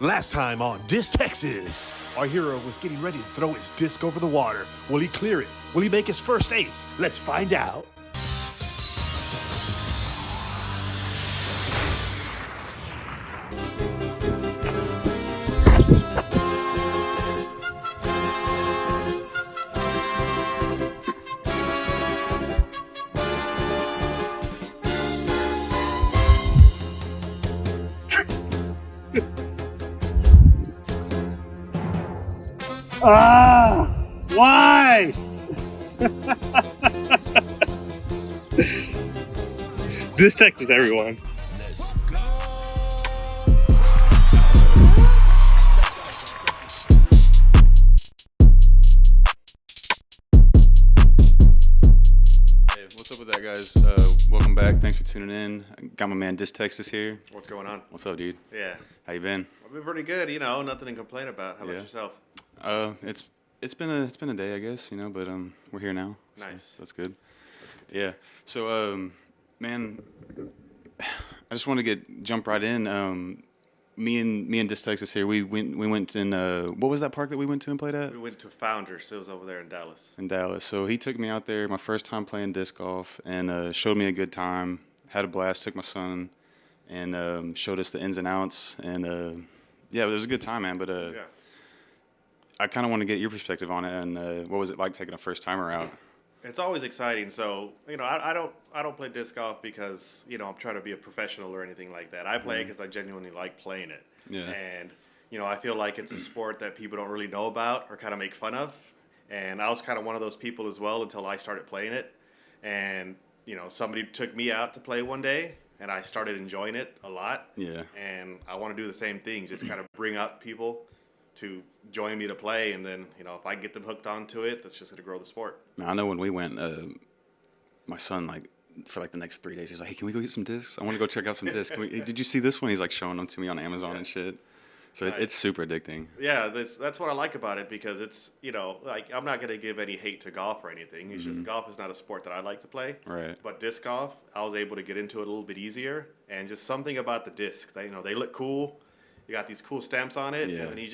Last time on DiscTexas, our hero was getting ready to throw his disc over the water. Will he clear it? Will he make his first ace? Let's find out. Why? DiscTexas, everyone. Let's go. Hey, what's up with that, guys? Welcome back. Thanks for tuning in. Got my man DiscTexas here. What's going on? What's up, dude? Yeah, How you been? I've been pretty good. You know, nothing to complain about. How about yourself? It's been a day, I guess. But we're here now. So Nice. that's good. Yeah. So man, I just want to jump right in. Me and DiscTexas here. We went in. What was that park that we went to and played at? We went to Founders. It was over there in Dallas. In Dallas. So he took me out there, my first time playing disc golf, and showed me a good time. Had a blast. Took my son, and showed us the ins and outs. And yeah, it was a good time, man. But Yeah. I kind of want to get your perspective on it. And what was it like taking a first timer out? It's always exciting. So, I don't play disc golf because, I'm trying to be a professional or anything like that. I play because I genuinely like playing it. Yeah. And, I feel like it's a sport that people don't really know about or kind of make fun of. And I was kind of one of those people as well until I started playing it. And, somebody took me out to play one day and I started enjoying it a lot. Yeah. And I want to do the same thing, just kind of bring up people to join me to play, and then if I get them hooked onto it, that's just going to grow the sport. Man, I know when we went, my son for the next 3 days, he's like, "Hey, can we go get some discs? I want to go check out some discs. Did you see this one?" He's like showing them to me on Amazon and shit. So Nice. it's super addicting. Yeah, that's what I like about it, because it's I'm not going to give any hate to golf or anything. It's just golf is not a sport that I like to play. Right. But disc golf, I was able to get into it a little bit easier, and just something about the disc. They look cool. You got these cool stamps on it, Yeah. and then you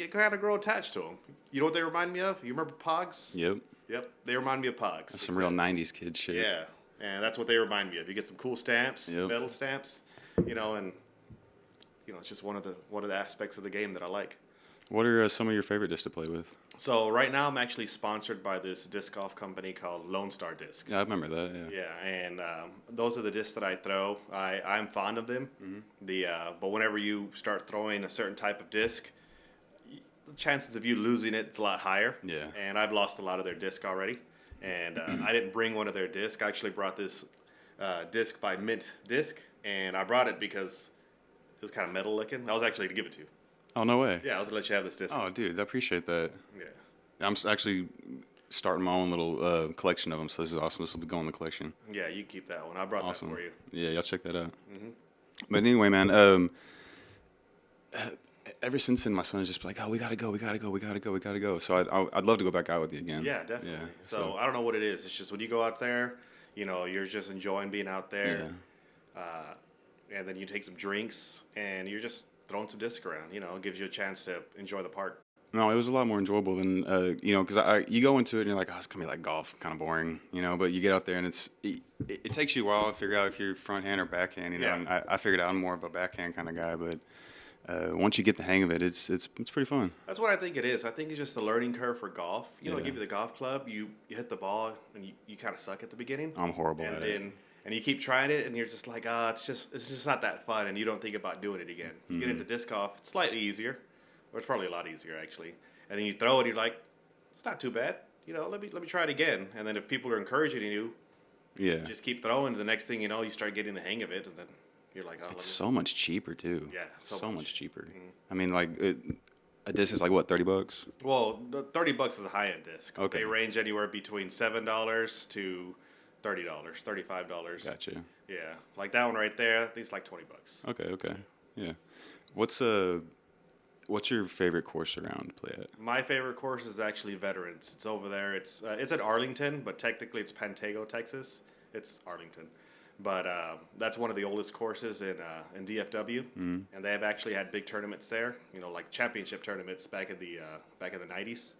kind of grow attached to them. You know what they remind me of? You remember Pogs? Yep. Yep, they remind me of Pogs. That's some real 90s kid shit. Yeah, and that's what they remind me of. You get some cool stamps, Yep. metal stamps, and it's just one of the aspects of the game that I like. What are some of your favorite discs to play with? So right now I'm actually sponsored by this disc golf company called LoneStar Disc. Yeah, I remember that. Yeah. Yeah, and those are the discs that I throw. I'm fond of them. But whenever you start throwing a certain type of disc, the chances of you losing it's a lot higher. Yeah. And I've lost a lot of their disc already. And I didn't bring one of their disc. I actually brought this disc by Mint Disc, and I brought it because it was kind of metal looking. I was actually to give it to you. Oh, no way. Yeah, I was gonna let you have this disc. Oh, dude, I appreciate that. Yeah. I'm actually starting my own little collection of them, so this is awesome. This will be going in the collection. Yeah, you keep that one. I brought Awesome. that for you. Yeah, y'all check that out. But anyway, man, ever since then, my son's just like, "Oh, we gotta go." So I'd love to go back out with you again. Yeah, definitely. Yeah, So I don't know what it is. It's just when you go out there, you're just enjoying being out there. And then you take some drinks and you're just throwing some disc around. It gives you a chance to enjoy the park. No, it was a lot more enjoyable than because you go into it and you're like, "Oh, it's gonna be like golf, kind of boring," But you get out there and it takes you a while to figure out if you're front hand or backhand. Yeah. And I figured out I'm more of a backhand kind of guy, but once you get the hang of it, it's pretty fun. That's what I think it is. I think it's just a learning curve for golf. Yeah. Give you the golf club, you hit the ball and you kind of suck at the beginning. I'm horrible and at then, it. And you keep trying it and you're just like, it's just not that fun, and you don't think about doing it again. You get into disc golf, it's slightly easier, or it's probably a lot easier actually. And then you throw it, and you're like, it's not too bad. Let me try it again. And then if people are encouraging you, Yeah. just keep throwing. The next thing you know, you start getting the hang of it, and then you're like, oh, It's so much cheaper too. Yeah, so so much much. cheaper. I mean, a disc is like what, $30? Well, the $30 is a high-end disc. Okay. They range anywhere between $7 to $30, $35. Gotcha. Yeah, like that one right there. I think it's like $20. Okay. Yeah. What's your favorite course around to play at? My favorite course is actually Veterans. It's over there. It's at Arlington, but technically it's Pantego, Texas. It's Arlington. But that's one of the oldest courses in DFW, and they have actually had big tournaments there. You know, like championship tournaments back in the '90s.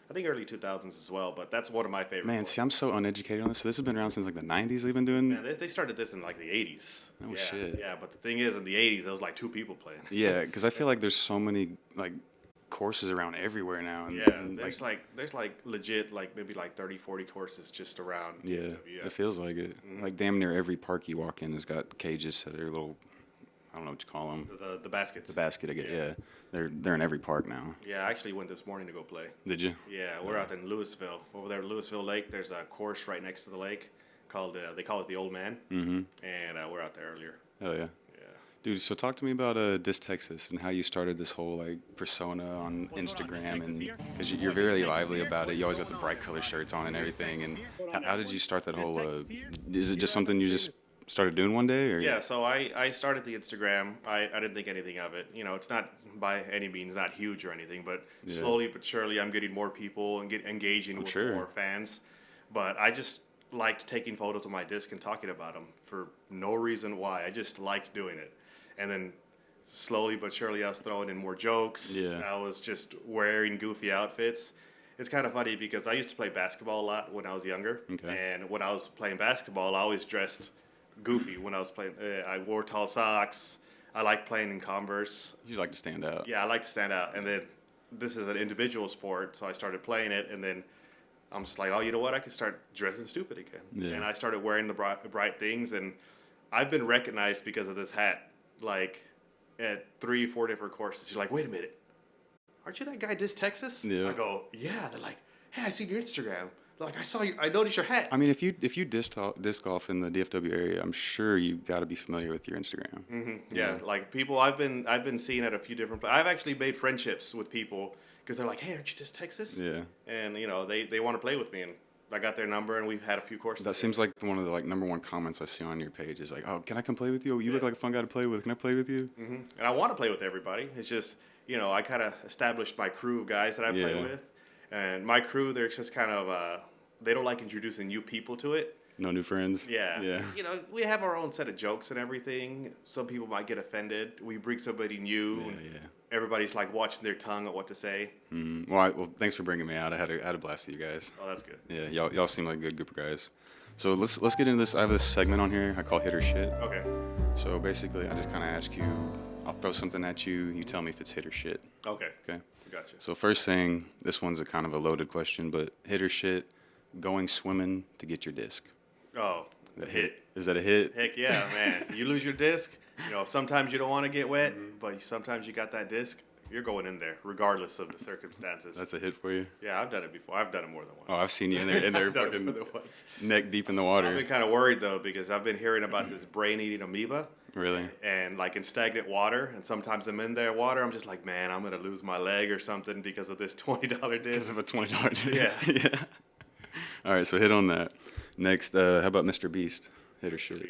I think early 2000s as well. But that's one of my favorite. Man, courses. see, I'm so uneducated on this. So this has been around since like the 90s. They've been doing. Man, they started this in like the '80s. Oh, yeah, shit. Yeah, but the thing is, in the '80s, there was like 2 people playing. Yeah, because I feel like there's so many like courses around everywhere now. And, Yeah, and, there's like legit like maybe like 30, 40 courses just around. Yeah, DFW. it feels like it. Like damn near every park you walk in has got cages that are little. I don't know what you call them. The baskets. The basket again. Yeah, they're in every park now. Yeah, I actually went this morning to go play. Did you? Yeah, we're out in Louisville. Over there at Louisville Lake, there's a course right next to the lake called, they call it the Old Man. Mm-hmm. And we're out there earlier. Oh yeah. Yeah. Dude, so talk to me about DiscTexas and how you started this whole like persona on Instagram, and because you're very lively about it. You always got the bright color shirts on and everything. And how did you start that whole? Is it just something you just started doing one day, or? Yeah, so I started the Instagram. I didn't think anything of it. You know, it's not by any means not huge or anything, but slowly but surely I'm getting more people and engaging with more fans. But I just liked taking photos of my disc and talking about them for no reason why. I just liked doing it. And then slowly but surely I was throwing in more jokes. Yeah. I was just wearing goofy outfits. It's kind of funny because I used to play basketball a lot when I was younger. Okay. And when I was playing basketball, I always dressed goofy when I was playing. I wore tall socks. I like playing in Converse. You like to stand out. Yeah, I like to stand out. And then this is an individual sport, so I started playing it, and then I'm just like, oh, you know what? I can start dressing stupid again. Yeah. And I started wearing the bright things, and I've been recognized because of this hat, like at 3-4 different courses. You're like, wait a minute, aren't you that guy DiscTexas? Yeah. I go, yeah. They're like, hey, I seen your Instagram. Like, I saw you. I noticed your hat. I mean, if you disc golf in the DFW area, I'm sure you got to be familiar with your Instagram. Mm-hmm. Yeah, like people I've been seeing at a few different places. I've actually made friendships with people because they're like, hey, aren't you DiscTexas? Yeah. And you know they want to play with me, and I got their number, and we've had a few courses. That seems like one of the like number one comments I see on your page is like, oh, can I come play with you? You look like a fun guy to play with. Can I play with you? Mm-hmm. And I want to play with everybody. It's just, you know, I kind of established my crew of guys that I play with, and my crew, they're just kind of they don't like introducing new people to it. No new friends. Yeah. Yeah. You know, we have our own set of jokes and everything. Some people might get offended. We bring somebody new. Yeah. Everybody's like watching their tongue at what to say. Well, thanks for bringing me out. I had a blast with you guys. Oh, that's good. Yeah, y'all seem like a good group of guys. So let's get into this. I have this segment on here I call Hit or Shit. Okay. So basically, I just kind of ask you. I'll throw something at you. You tell me if it's hit or shit. Okay. Okay. Gotcha. So first thing, this one's a kind of a loaded question, but hit or shit, going swimming to get your disc. Oh, hit. Is that a hit? Heck yeah, man. You lose your disc. You know, sometimes you don't want to get wet, but sometimes you got that disc. You're going in there, regardless of the circumstances. That's a hit for you? Yeah, I've done it before. I've done it more than once. Oh, I've seen you in there I've done it fucking more than once. neck deep in the I've water. been kind of worried, though, because I've been hearing about this brain-eating amoeba. Really? And, like, in stagnant water, and sometimes I'm in there water, I'm just like, man, I'm going to lose my leg or something because of this $20 disc. Because of a $20 disc. Yeah. Yeah. All right, so hit on that. Next, how about Mr.Beast? Hit or shit?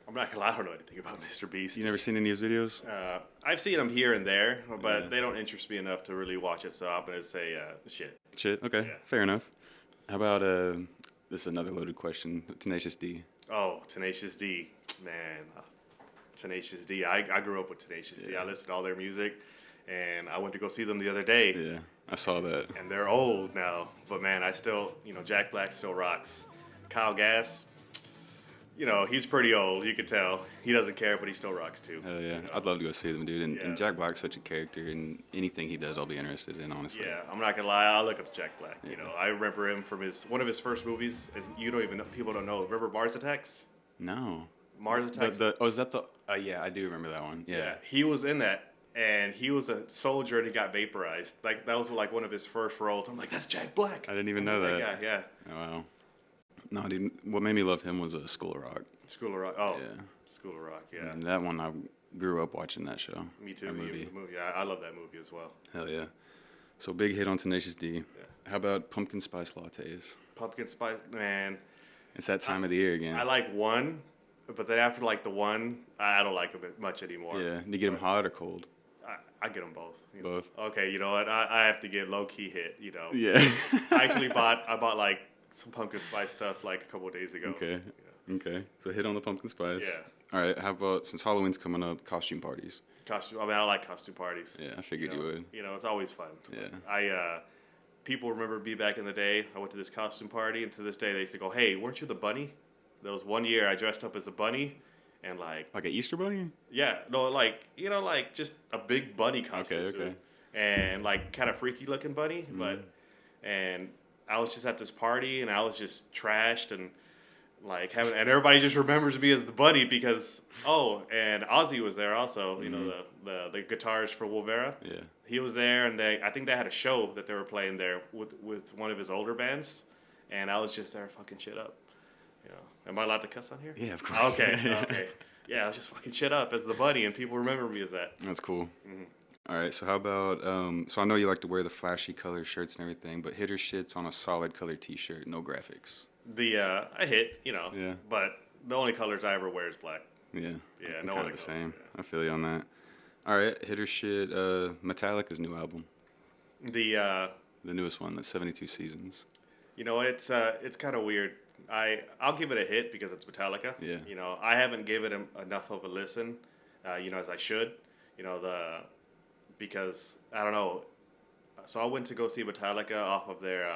I'm not gonna lie, I don't know anything about Mr.Beast. You never seen any of his videos? I've seen him here and there, but they don't interest me enough to really watch it, so I'm gonna say shit. Shit, okay, Yeah. fair enough. How about, this is another loaded question, Tenacious D. Oh, Tenacious D. Man, Tenacious D. I grew up with Tenacious D. I listened to all their music, and I went to go see them the other day. Yeah, I saw that. And they're old now, but man, I still, you know, Jack Black still rocks. Kyle Gass, you know, he's pretty old, you could tell. He doesn't care, but he still rocks too. Hell yeah, You know? I'd love to go see them, dude. And, Yeah. and Jack Black's such a character, and anything he does, I'll be interested in, honestly. Yeah, I'm not gonna lie. I look up to Jack Black. You know, I remember him from one of his first movies, and you don't even know, people don't know. Remember Mars Attacks? No. Mars Attacks. Is that the? Yeah, I do remember that one. Yeah. He was in that, and he was a soldier, and he got vaporized. Like that was like one of his first roles. I'm like, that's Jack Black. I didn't even know that. Yeah, yeah. Oh, wow. No, dude. What made me love him was School of Rock. School of Rock. Oh, Yeah. School of Rock. Yeah. And that one, I grew up watching that show. Me too. That movie. Yeah, I love that movie as well. Hell yeah. So big hit on Tenacious D. How about pumpkin spice lattes? Pumpkin spice, man. It's that time of the year again. I like one, but then after like the one, I don't like them much anymore. Yeah. Do you get them hot or cold? I get them both. You know? Both. Okay, you know what? I have to get low key hit. You know. Yeah. I actually bought like some pumpkin spice stuff like a couple of days ago. Okay. Okay, so hit on the pumpkin spice. Yeah. All right, how about, since Halloween's coming up, costume parties? Costume. I mean, I like costume parties. Yeah, I figured you would. You know, it's always fun. Yeah. People remember me back in the day. I went to this costume party, and to this day they used to go, "Hey, weren't you the bunny?" There was one year I dressed up as a bunny, and Like an Easter bunny? yeah, no, like just a big bunny costume. Okay. And like kind of freaky looking bunny, and I was just at this party, and I was just trashed and like and everybody just remembers me as the bunny because and Ozzy was there also. You know, the guitarist for Wolvera. Yeah. He was there, and I think they had a show that they were playing there with one of his older bands, and I was just there fucking shit up. You know, am I allowed to cuss on here? Yeah, of course. Okay. Yeah, I was just fucking shit up as the bunny, and people remember me as that. That's cool. All right, so how about, so I know you like to wear the flashy color shirts and everything, but hitter shits on a solid color t-shirt, no graphics. I hit, Yeah. but the only colors I ever wear is black. Yeah. Yeah, I'm no kind other of the color, same. yeah. I feel you on that. All right, hitter shit, Metallica's new album. The newest one, that's 72 Seasons. it's kind of weird. I'll give it a hit because it's Metallica. Yeah. I haven't given it enough of a listen, as I should. Because I don't know. So I went to go see Metallica off of their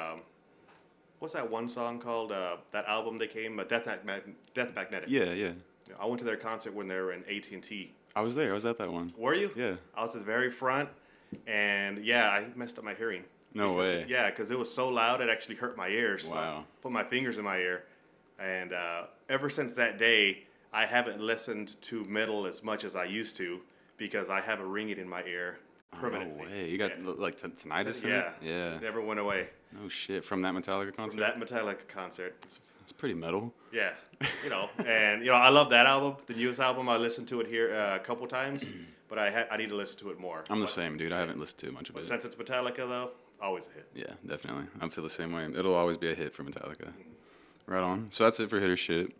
what's that one song called? That album they came, Death Magnetic. Yeah. I went to their concert when they were in AT&T. I was there. I was at that one. Were you? Yeah. I was at the very front, and I messed up my hearing. No way. Yeah, because it was so loud it actually hurt my ears. So Wow. I put my fingers in my ear, and ever since that day, I haven't listened to metal as much as I used to because I have a ringing in my ear permanently. No way. You got like tinnitus in Yeah. it? Yeah. It never went away. No shit. From that Metallica concert? From that Metallica concert. It's pretty metal. Yeah, and I love that album, the newest album. I listened to it here a couple times, but I need to listen to it more. I'm the same, dude. I haven't listened to much of But it. since it's Metallica, though, always a hit. Yeah, definitely. I feel the same way. It'll always be a hit for Metallica. Right on. So that's it for hitter shit.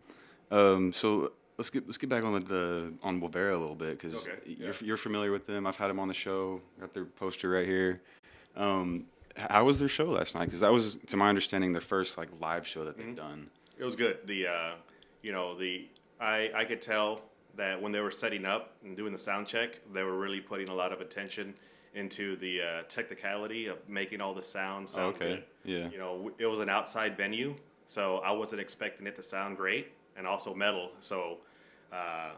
So let's get back on on Wolvera a little bit because you're familiar with them. I've had them on the show. Got their poster right here. How was their show last night? Because that was, to my understanding, their first like live show that they've done. It was good. I could tell that when they were setting up and doing the sound check, they were really putting a lot of attention into the technicality of making all the sound good. Yeah. It was an outside venue, so I wasn't expecting it to sound great and also metal. So I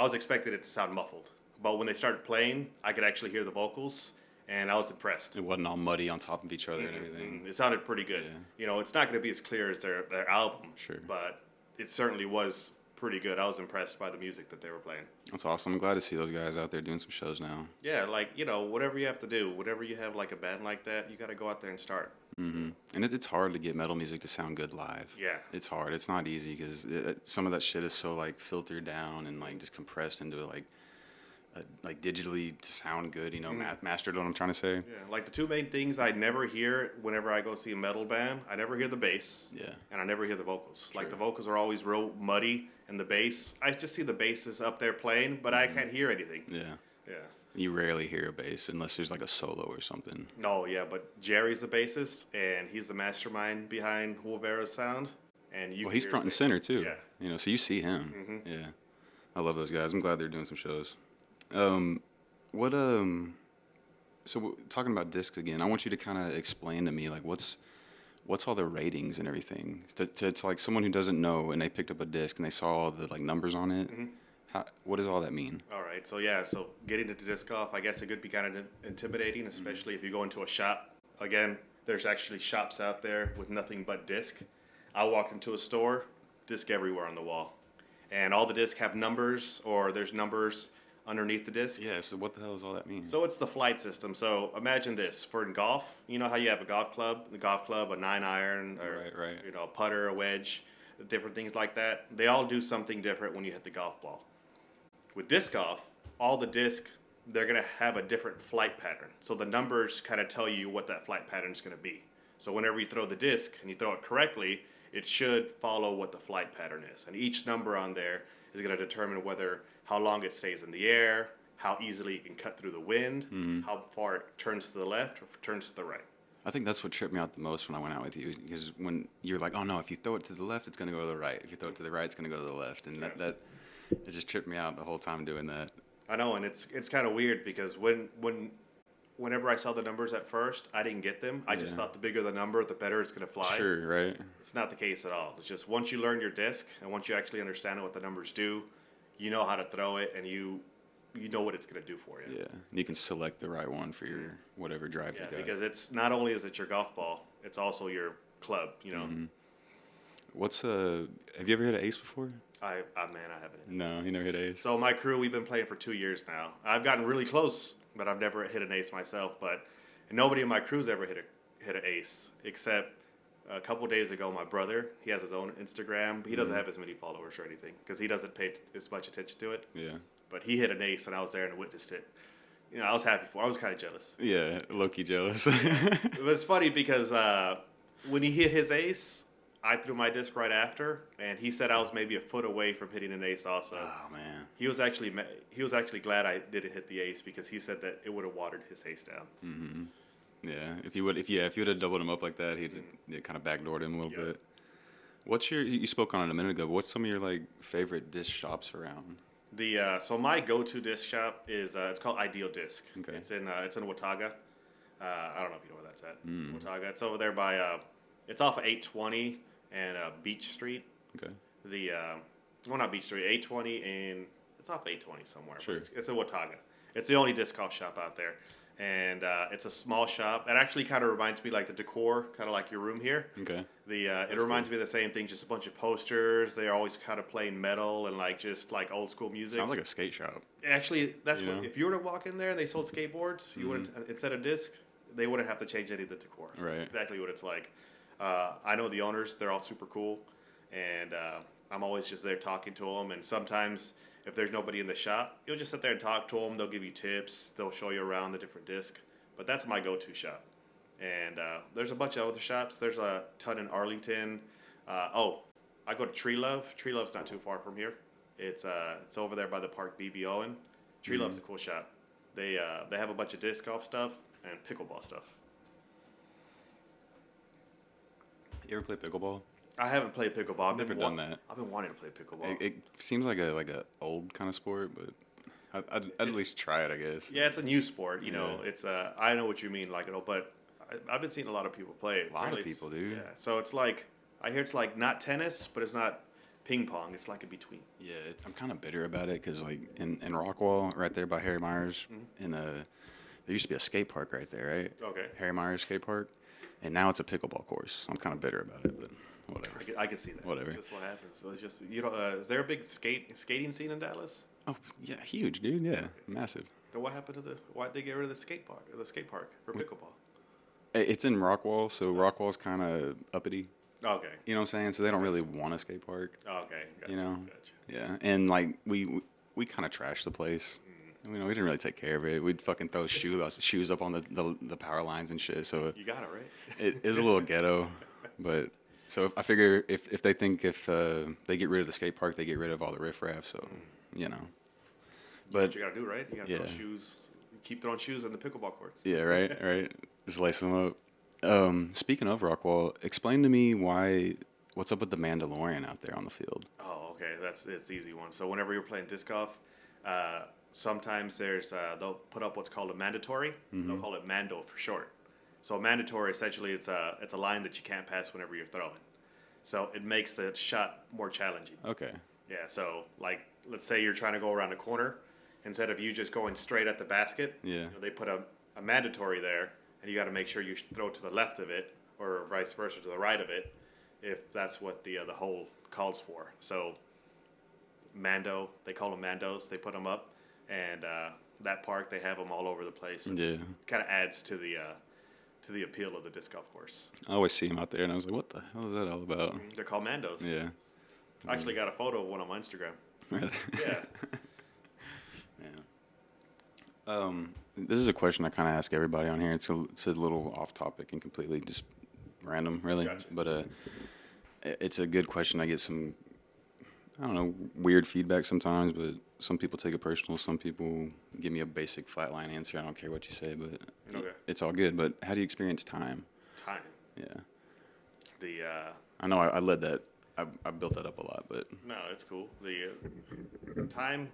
was expecting it to sound muffled. But when they started playing, I could actually hear the vocals, and I was impressed. It wasn't all muddy on top of each other and everything. It sounded pretty good. Yeah. It's not going to be as clear as their album, Sure. but it certainly was pretty good. I was impressed by the music that they were playing. That's awesome. I'm glad to see those guys out there doing some shows now. Yeah, whatever you have to do, whatever you have like a band like that, you got to go out there and start. Mm-hmm. And it's hard to get metal music to sound good live. Yeah. It's hard. It's not easy because some of that shit is so like filtered down and like just compressed into like digitally to sound good, mastered what I'm trying to say. Yeah, like the two main things I never hear whenever I go see a metal band, I never hear the bass. Yeah. And I never hear the vocals. Sure. Like the vocals are always real muddy, and the bass, I just see the basses up there playing, but I can't hear anything. Yeah. Yeah. You rarely hear a bass unless there's like a solo or something. No, yeah, but Jerry's the bassist, and he's the mastermind behind Wolvera's sound. And he's front and center too. Yeah. So you see him. Mm-hmm. Yeah. I love those guys. I'm glad they're doing some shows. So talking about discs again, I want you to kind of explain to me like what's all the ratings and everything to like someone who doesn't know and they picked up a disc and they saw all the like numbers on it. What does all that mean? All right, so getting into disc golf, I guess it could be kind of intimidating, especially if you go into a shop. Again, there's actually shops out there with nothing but disc. I walked into a store, disc everywhere on the wall, and all the discs have numbers, or there's numbers underneath the disc. Yeah, so what the hell does all that mean? So it's the flight system. So imagine this. For in golf, you know how you have a golf club, a 9-iron, or right. a putter, a wedge, different things like that. They all do something different when you hit the golf ball. With disc golf, all the disc, they're going to have a different flight pattern. So the numbers kind of tell you what that flight pattern is going to be. So whenever you throw the disc and you throw it correctly, it should follow what the flight pattern is. And each number on there is going to determine how long it stays in the air, how easily it can cut through the wind, how far it turns to the left or turns to the right. I think that's what tripped me out the most when I went out with you, because when you're like, oh no, if you throw it to the left, it's gonna go to the right. If you throw it to the right, it's gonna go to the left, and that it just tripped me out the whole time doing that. I know, and it's kind of weird because whenever I saw the numbers at first, I didn't get them. I just thought the bigger the number, the better it's gonna fly. Sure, right. It's not the case at all. It's just once you learn your disc and once you actually understand what the numbers do, you know how to throw it and you know what it's going to do for you. Yeah, and you can select the right one for your whatever drive you got. Because it's not only is it your golf ball, it's also your club, you know. Mm-hmm. Have you ever hit an ace before? I haven't. No, you never hit an ace. So my crew, we've been playing for 2 years now. I've gotten really close, but I've never hit an ace myself. But nobody in my crew's ever hit an ace except a couple days ago. My brother, he has his own Instagram. He doesn't have as many followers or anything because he doesn't pay as much attention to it. Yeah. But he hit an ace, and I was there and witnessed it. You know, I was happy for him. I was kind of jealous. Yeah, low-key jealous. But it's funny because when he hit his ace, I threw my disc right after, and he said I was maybe a foot away from hitting an ace also. Oh, man. He was actually glad I didn't hit the ace because he said that it would have watered his ace down. Mm-hmm. Yeah, if you would have doubled him up like that, it kind of backdoored him a little bit. You spoke on it a minute ago, but what's some of your favorite disc shops around? So my go-to disc shop is it's called Ideal Disc. Okay. It's in Watauga. I don't know if you know where that's at. Watauga. It's over there by it's off of 820 and Beach Street. Okay. Not Beach Street, 820 and it's off 820 somewhere. Sure. It's in Watauga. It's the only disc golf shop out there. And it's a small shop. It actually kind of reminds me like the decor, kind of like your room here. Okay. It reminds me of the same thing, just a bunch of posters. They're always kind of playing metal and just old school music. Sounds like a skate shop. Actually, that's what. If you were to walk in there and they sold skateboards, you wouldn't instead of disc, they wouldn't have to change any of the decor. Right. That's exactly what it's like. I know the owners; they're all super cool, and I'm always just there talking to them. And sometimes, if there's nobody in the shop, you'll just sit there and talk to them. They'll give you tips. They'll show you around the different discs. But that's my go-to shop. And there's a bunch of other shops. There's a ton in Arlington. I go to Tree Love. Tree Love's not too far from here. It's over there by the park BB Owen. Tree Love's a cool shop. They have a bunch of disc golf stuff and pickleball stuff. You ever play pickleball? I haven't played pickleball. I've never done that. I've been wanting to play pickleball. It seems like a old kind of sport, but I'd at least try it, I guess. Yeah, it's a new sport. You know, it's I know what you mean, but I've been seeing a lot of people play it. A lot of people do. Yeah, so it's I hear it's not tennis, but it's not ping pong. It's like in between. Yeah, I'm kind of bitter about it because in Rockwall, right there by Harry Myers, there used to be a skate park right there, right? Okay. Harry Myers skate park, and now it's a pickleball course. I'm kind of bitter about it, but whatever. I can see that. Whatever. That's what happens. So it's just is there a big skating scene in Dallas? Oh yeah, huge, dude. Yeah, massive. Then what happened to why'd they get rid of the skate park for pickleball? It's in Rockwall, so Rockwall's kind of uppity. Okay. You know what I'm saying? So they don't really want a skate park. Okay. Gotcha. You know? Gotcha. Yeah, and we kind of trashed the place. We didn't really take care of it. We'd fucking throw shoes up on the power lines and shit. So you got it right. It is a little ghetto, but so I figure if they think if they get rid of the skate park, they get rid of all the riffraff. So but what you gotta do, right? You gotta throw shoes. Keep throwing shoes in the pickleball courts. Yeah, right. Just lace them up. Speaking of Rockwall, explain to me what's up with the Mandolorian out there on the field. Oh, okay, it's the easy one. So whenever you're playing disc golf, sometimes they'll put up what's called a mandatory. Mm-hmm. They'll call it Mando for short. So mandatory essentially it's a line that you can't pass whenever you're throwing. So it makes the shot more challenging. Okay. Yeah. So let's say you're trying to go around a corner, instead of you just going straight at the basket. Yeah. They put a mandatory there, and you got to make sure you throw to the left of it, or vice versa to the right of it, if that's what the hole calls for. So Mando, they call them Mandos. They put them up, and that park they have them all over the place. And kind of adds to the appeal of the disc golf course. I always see them out there, and I was like, "What the hell is that all about?" They're called Mandos. Yeah. I actually got a photo of one on my Instagram. Really? Yeah. Yeah. This is a question I kind of ask everybody on here. It's a little off topic and completely just random, really. Gotcha. But it's a good question. I get some, I don't know, weird feedback sometimes, but some people take it personal. Some people give me a basic flatline answer. I don't care what you say, but it's all good. But how do you experience time? Yeah. The I know I led that. I built that up a lot, but no, it's cool. The time,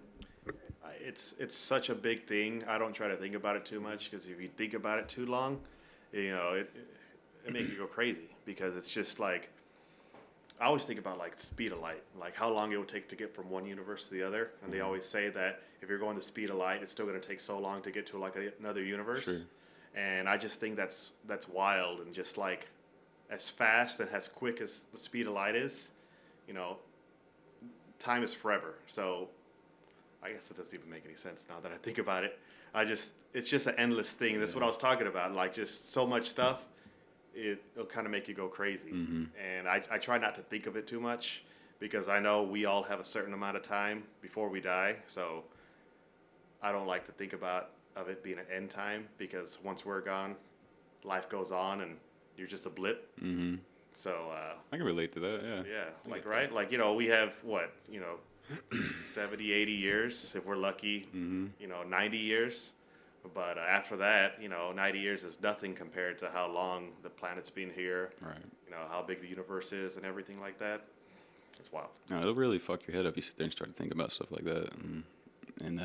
it's such a big thing. I don't try to think about it too much because if you think about it too long, it makes you go crazy because it's just like I always think about like the speed of light, like how long it would take to get from one universe to the other. And they always say that if you're going the speed of light, it's still going to take so long to get to like another universe. Sure. And I just think that's wild and just like as fast and as quick as the speed of light is, time is forever. So I guess it doesn't even make any sense now that I think about it. It's just an endless thing. That's what I was talking about. Like just so much stuff, it'll kind of make you go crazy. Mm-hmm. And I try not to think of it too much because I know we all have a certain amount of time before we die. So I don't like to think of it being an end time because once we're gone, life goes on and you're just a blip. Mm-hmm. So I can relate to that. Yeah. yeah, like right, like we have what 70, 80 years if we're lucky. Mm-hmm. 90 years. But after that, 90 years is nothing compared to how long the planet's been here. Right. How big the universe is and everything like that. It's wild. No, it'll really fuck your head up. You sit there and start to think about stuff like that, and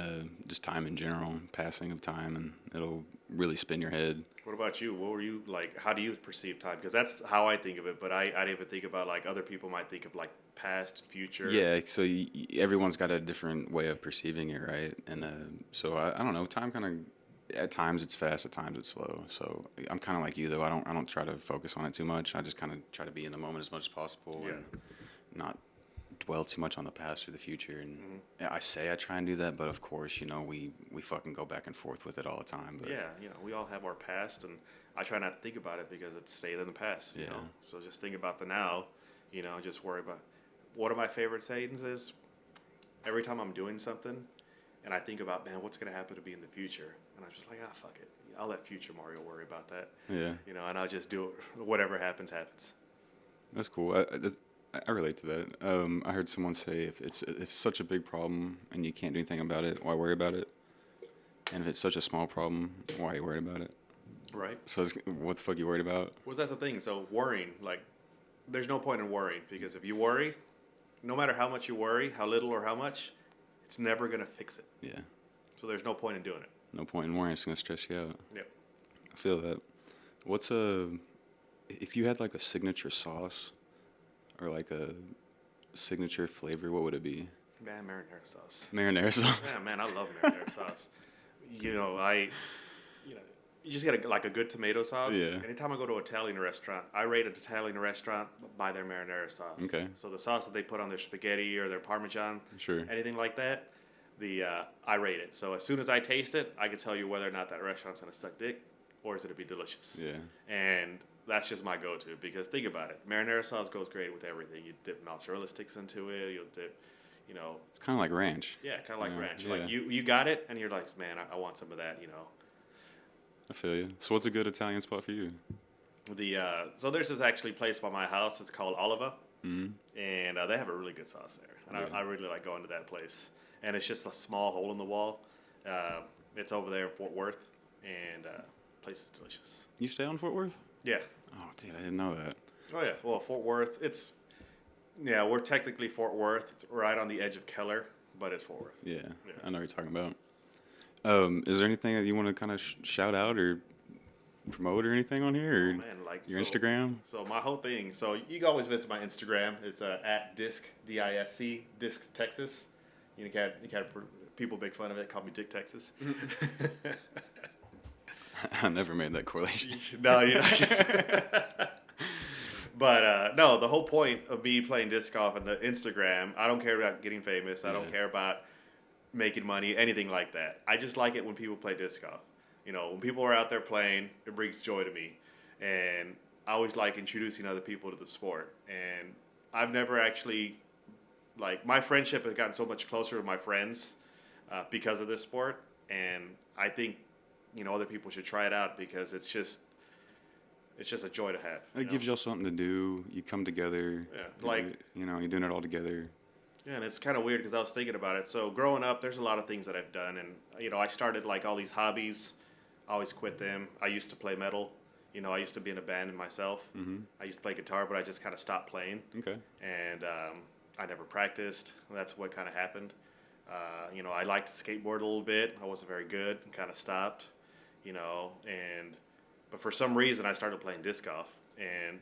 just time in general, passing of time, and it'll really spin your head. What about you? What were you like? How do you perceive time? Because that's how I think of it. But I didn't even think about like other people might think of like past, future. Yeah. So everyone's got a different way of perceiving it, right? And so I don't know. Time kind of. At times it's fast, at times it's slow. So I'm kind of like you though. I don't try to focus on it too much. I just kind of try to be in the moment as much as possible and not dwell too much on the past or the future. And I say I try and do that, but of course, we fucking go back and forth with it all the time. But yeah, we all have our past, and I try not to think about it because it's stayed in the past. You know, so just think about the now. Just worry about. One of my favorite sayings is, every time I'm doing something, and I think about, man, what's gonna happen to me in the future. And I'm just like, fuck it. I'll let future Mario worry about that. Yeah. And I'll just do it. Whatever happens, happens. That's cool. I relate to that. I heard someone say if it's such a big problem and you can't do anything about it, why worry about it? And if it's such a small problem, why are you worried about it? Right. So what the fuck you worried about? Well, that's the thing. So worrying, like, there's no point in worrying because if you worry, no matter how much you worry, how little or how much, it's never gonna fix it. Yeah. So there's no point in doing it. No point in worrying. It's gonna stress you out. Yep. I feel that. If you had like a signature sauce or like a signature flavor, what would it be? Man, marinara sauce. Marinara sauce. Yeah, man, I love marinara sauce. You just get a good tomato sauce. Yeah. Anytime I go to an Italian restaurant, I rate an Italian restaurant by their marinara sauce. Okay. So the sauce that they put on their spaghetti or their Parmesan, Sure. anything like that, I rate it. So as soon as I taste it, I can tell you whether or not that restaurant's gonna suck dick or is it gonna be delicious. Yeah. And that's just my go-to because think about it, marinara sauce goes great with everything. You dip mozzarella sticks into it. You'll dip, It's kind of like ranch. yeah, kind of like ranch. Yeah. Like you got it, and you're like, man, I want some of that. I feel you. So what's a good Italian spot for you? So there's this actually place by my house. It's called Oliva, Mm-hmm. and they have a really good sauce there. And Yeah. I really like going to that place. And it's just a small hole in the wall. It's over there in Fort Worth, and place is delicious. You stay on Fort Worth? Yeah. Oh, dude, I didn't know that. Oh yeah. Well, Fort Worth. We're technically Fort Worth. It's right on the edge of Keller, but it's Fort Worth. Yeah, Yeah. I know what you're talking about. Is there anything that you want to kind of shout out or promote or anything on here? Or Man, like your Instagram? So my whole thing. So you can always visit my Instagram. It's at Disc DISC DiscTexas. You can people make fun of it. Call me DiscTexas. I never made that correlation. No, you're not. But no, the whole point of me playing disc golf and the Instagram, I don't care about getting famous. I don't care about making money, anything like that. I just like it when people play disc golf. When people are out there playing, it brings joy to me. And I always like introducing other people to the sport. And I've never actually, my friendship has gotten so much closer with my friends because of this sport. And I think, other people should try it out because it's just a joy to have. It gives y'all something to do. You come together. Yeah, you're doing it all together. Yeah, and it's kind of weird because I was thinking about it. So growing up, there's a lot of things that I've done, and I started all these hobbies. I always quit them. I used to play metal, I used to be in a band myself. I used to play guitar, but I just kind of stopped playing. Okay. And I never practiced. That's what kind of happened. I liked to skateboard a little bit. I wasn't very good and kind of stopped, but for some reason I started playing disc golf. And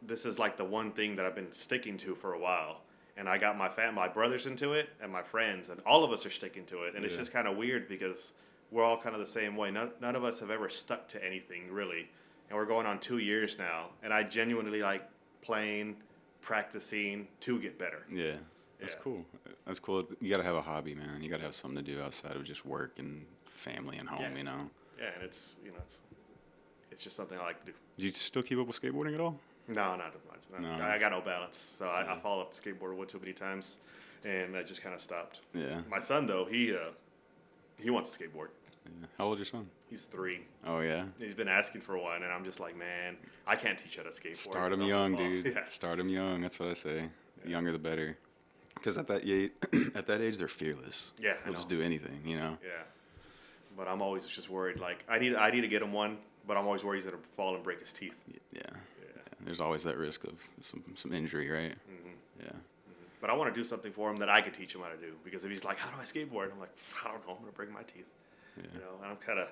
this is like the one thing that I've been sticking to for a while. And I got my brothers into it and my friends, and all of us are sticking to it. And it's just kind of weird because we're all kind of the same way. None of us have ever stuck to anything really. And we're going on 2 years now. And I genuinely like playing, practicing to get better. Yeah. That's cool. That's cool. You got to have a hobby, man. You got to have something to do outside of just work and family and home, Yeah, and it's just something I like to do. Do you still keep up with skateboarding at all? No, not as much. No. I got no balance, so I fall off the skateboard way too many times, and I just kind of stopped. Yeah. My son, though, he wants to skateboard. Yeah. How old is your son? He's 3. Oh, yeah? He's been asking for one, and I'm just like, man, I can't teach how to skateboard. Start him young, dude. Yeah. Start him young. That's what I say. The younger, the better. Because at that age, they're fearless. Yeah, they'll just do anything, Yeah, but I'm always just worried. Like I need to get him one, but I'm always worried he's gonna fall and break his teeth. Yeah. There's always that risk of some injury, right? Yeah. But I want to do something for him that I could teach him how to do. Because if he's like, how do I skateboard? I'm like, I don't know. I'm gonna break my teeth. Yeah. And I'm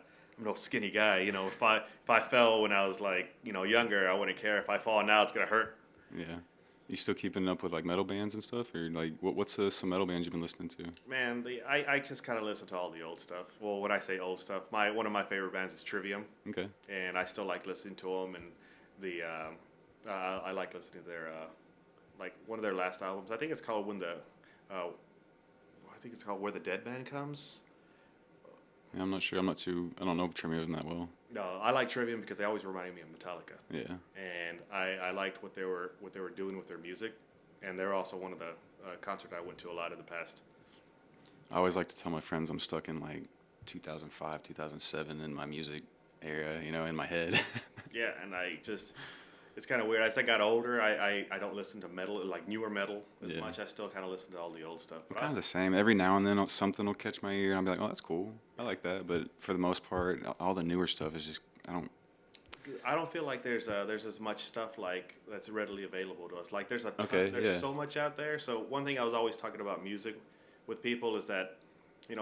no skinny guy. If I fell when I was like younger, I wouldn't care. If I fall now, it's gonna hurt. Yeah. You still keeping up with like metal bands and stuff, or like what's some metal bands you've been listening to? Man, I just kind of listen to all the old stuff. Well, when I say old stuff, one of my favorite bands is Trivium. Okay. And I still like listening to them, and I like listening to their like one of their last albums. I think it's called Where the Dead Man Comes. Yeah, I'm not sure. I don't know Trivium that well. No, I like Trivium because they always reminded me of Metallica. Yeah. And I liked what they were doing with their music, and they're also one of the concerts I went to a lot in the past. I always like to tell my friends I'm stuck in like 2005, 2007 in my music era, in my head. Yeah, and it's kind of weird. As I got older, I don't listen to metal, like newer metal, as much. I still kind of listen to all the old stuff. I'm kind of the same. Every now and then something will catch my ear, and I'll be like, oh, that's cool. I like that. But for the most part, all the newer stuff is just, I don't feel like there's as much stuff like that's readily available to us. Like there's so much out there. So one thing I was always talking about music with people is that,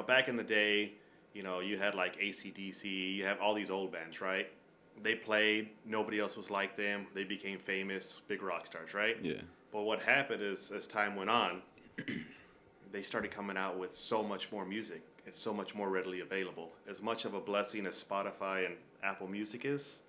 back in the day, you had like AC/DC, you have all these old bands, right? They played, nobody else was like them. They became famous, big rock stars, right? Yeah. But what happened is, as time went on, they started coming out with so much more music. It's so much more readily available. As much of a blessing as Spotify and Apple Music is,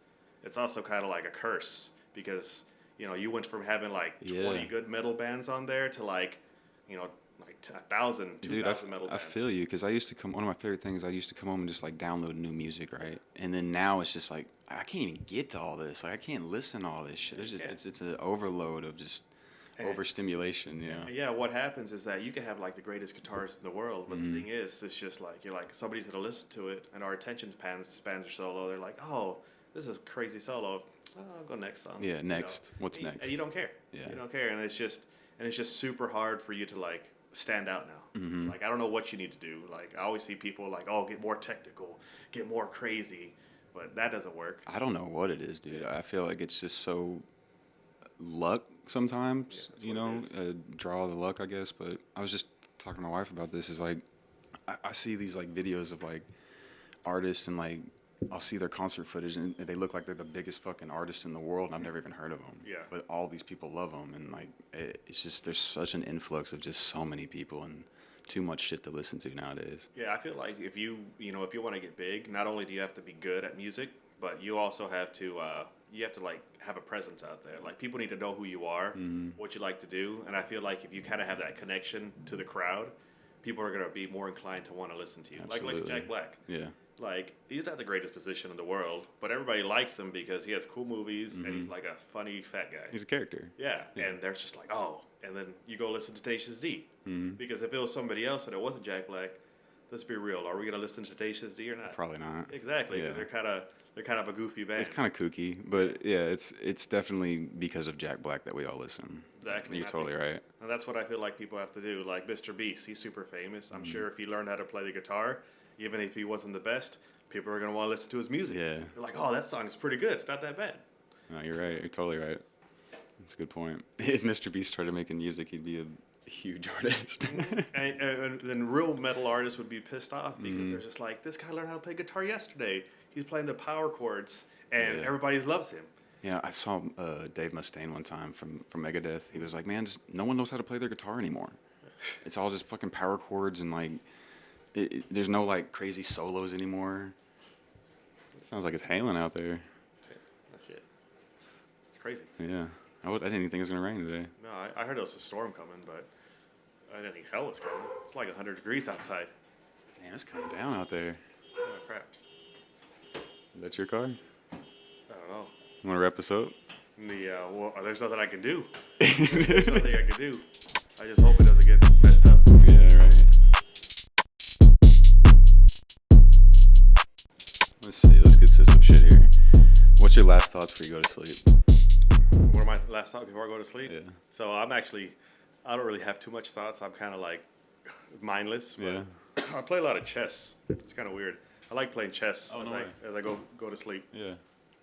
it's also kind of like a curse because, you went from having like 20 good metal bands on there to like 1,000, 2,000 metal bands. I feel you because one of my favorite things, I used to come home and just like download new music, right? And then now it's just like, I can't even get to all this. Like I can't listen to all this shit. There's just, it's an overload of just overstimulation, Yeah, what happens is that you can have like the greatest guitarists in the world, but the thing is, it's just like, you're like, somebody's going to listen to it and our attention spans are so low. They're like, oh, this is crazy solo. Oh, I'll go next song. Yeah, next. What's next? And you don't care. Yeah. You don't care. And it's just super hard for you to like stand out now. Like, I don't know what you need to do. Like, I always see people like, oh, get more technical, get more crazy, but that doesn't work. I don't know what it is, dude. I feel like it's just so luck sometimes, draw the luck, I guess. But I was just talking to my wife about this. Is like, I see these like videos of like artists and like, I'll see their concert footage and they look like they're the biggest fucking artists in the world and I've never even heard of them. Yeah. But all these people love them and like it's just there's such an influx of just so many people and too much shit to listen to nowadays. Yeah, I feel like if you want to get big, not only do you have to be good at music, but you also have to like have a presence out there. Like people need to know who you are, what you like to do, and I feel like if you kind of have that connection to the crowd, people are going to be more inclined to want to listen to you. Absolutely. Like Jack Black. Yeah. Like, he's not the greatest position in the world, but everybody likes him because he has cool movies and he's like a funny fat guy. He's a character. Yeah, and they're just like, oh. And then you go listen to Tenacious D. Because if it was somebody else and it wasn't Jack Black, let's be real, are we going to listen to Tenacious D or not? Probably not. Exactly, because they're kind of a goofy band. It's kind of kooky, but yeah, it's definitely because of Jack Black that we all listen. Exactly. You're totally right. And that's what I feel like people have to do. Like Mr.Beast, he's super famous. I'm sure if he learned how to play the guitar, even if he wasn't the best, people are gonna want to listen to his music. Yeah. They're like, oh, that song is pretty good. It's not that bad. No, you're right. You're totally right. That's a good point. If Mr.Beast started making music, he'd be a huge artist. And then real metal artists would be pissed off because they're just like, this guy learned how to play guitar yesterday. He's playing the power chords, and everybody loves him. Yeah, I saw Dave Mustaine one time from Megadeth. He was like, man, just no one knows how to play their guitar anymore. It's all just fucking power chords and like, there's no like crazy solos anymore. Sounds like it's hailing out there. Oh, shit. It's crazy. Yeah, I didn't even think it was gonna rain today. No, I heard there was a storm coming, but I didn't think hell was coming. It's like 100 degrees outside. Damn, it's coming down out there. Oh, crap. Is that your car? You I don't know. want to wrap this up? Well, there's nothing I can do. There's nothing I can do. I just hope it doesn't get messed up. Yeah, right. Let's see. Let's get to some shit here. What's your last thoughts before you go to sleep? What are my last thoughts before I go to sleep? Yeah. So I don't really have too much thoughts. I'm kind of like mindless. But Yeah. I play a lot of chess. It's kind of weird. I like playing chess Oh, as no way. I go to sleep. Yeah.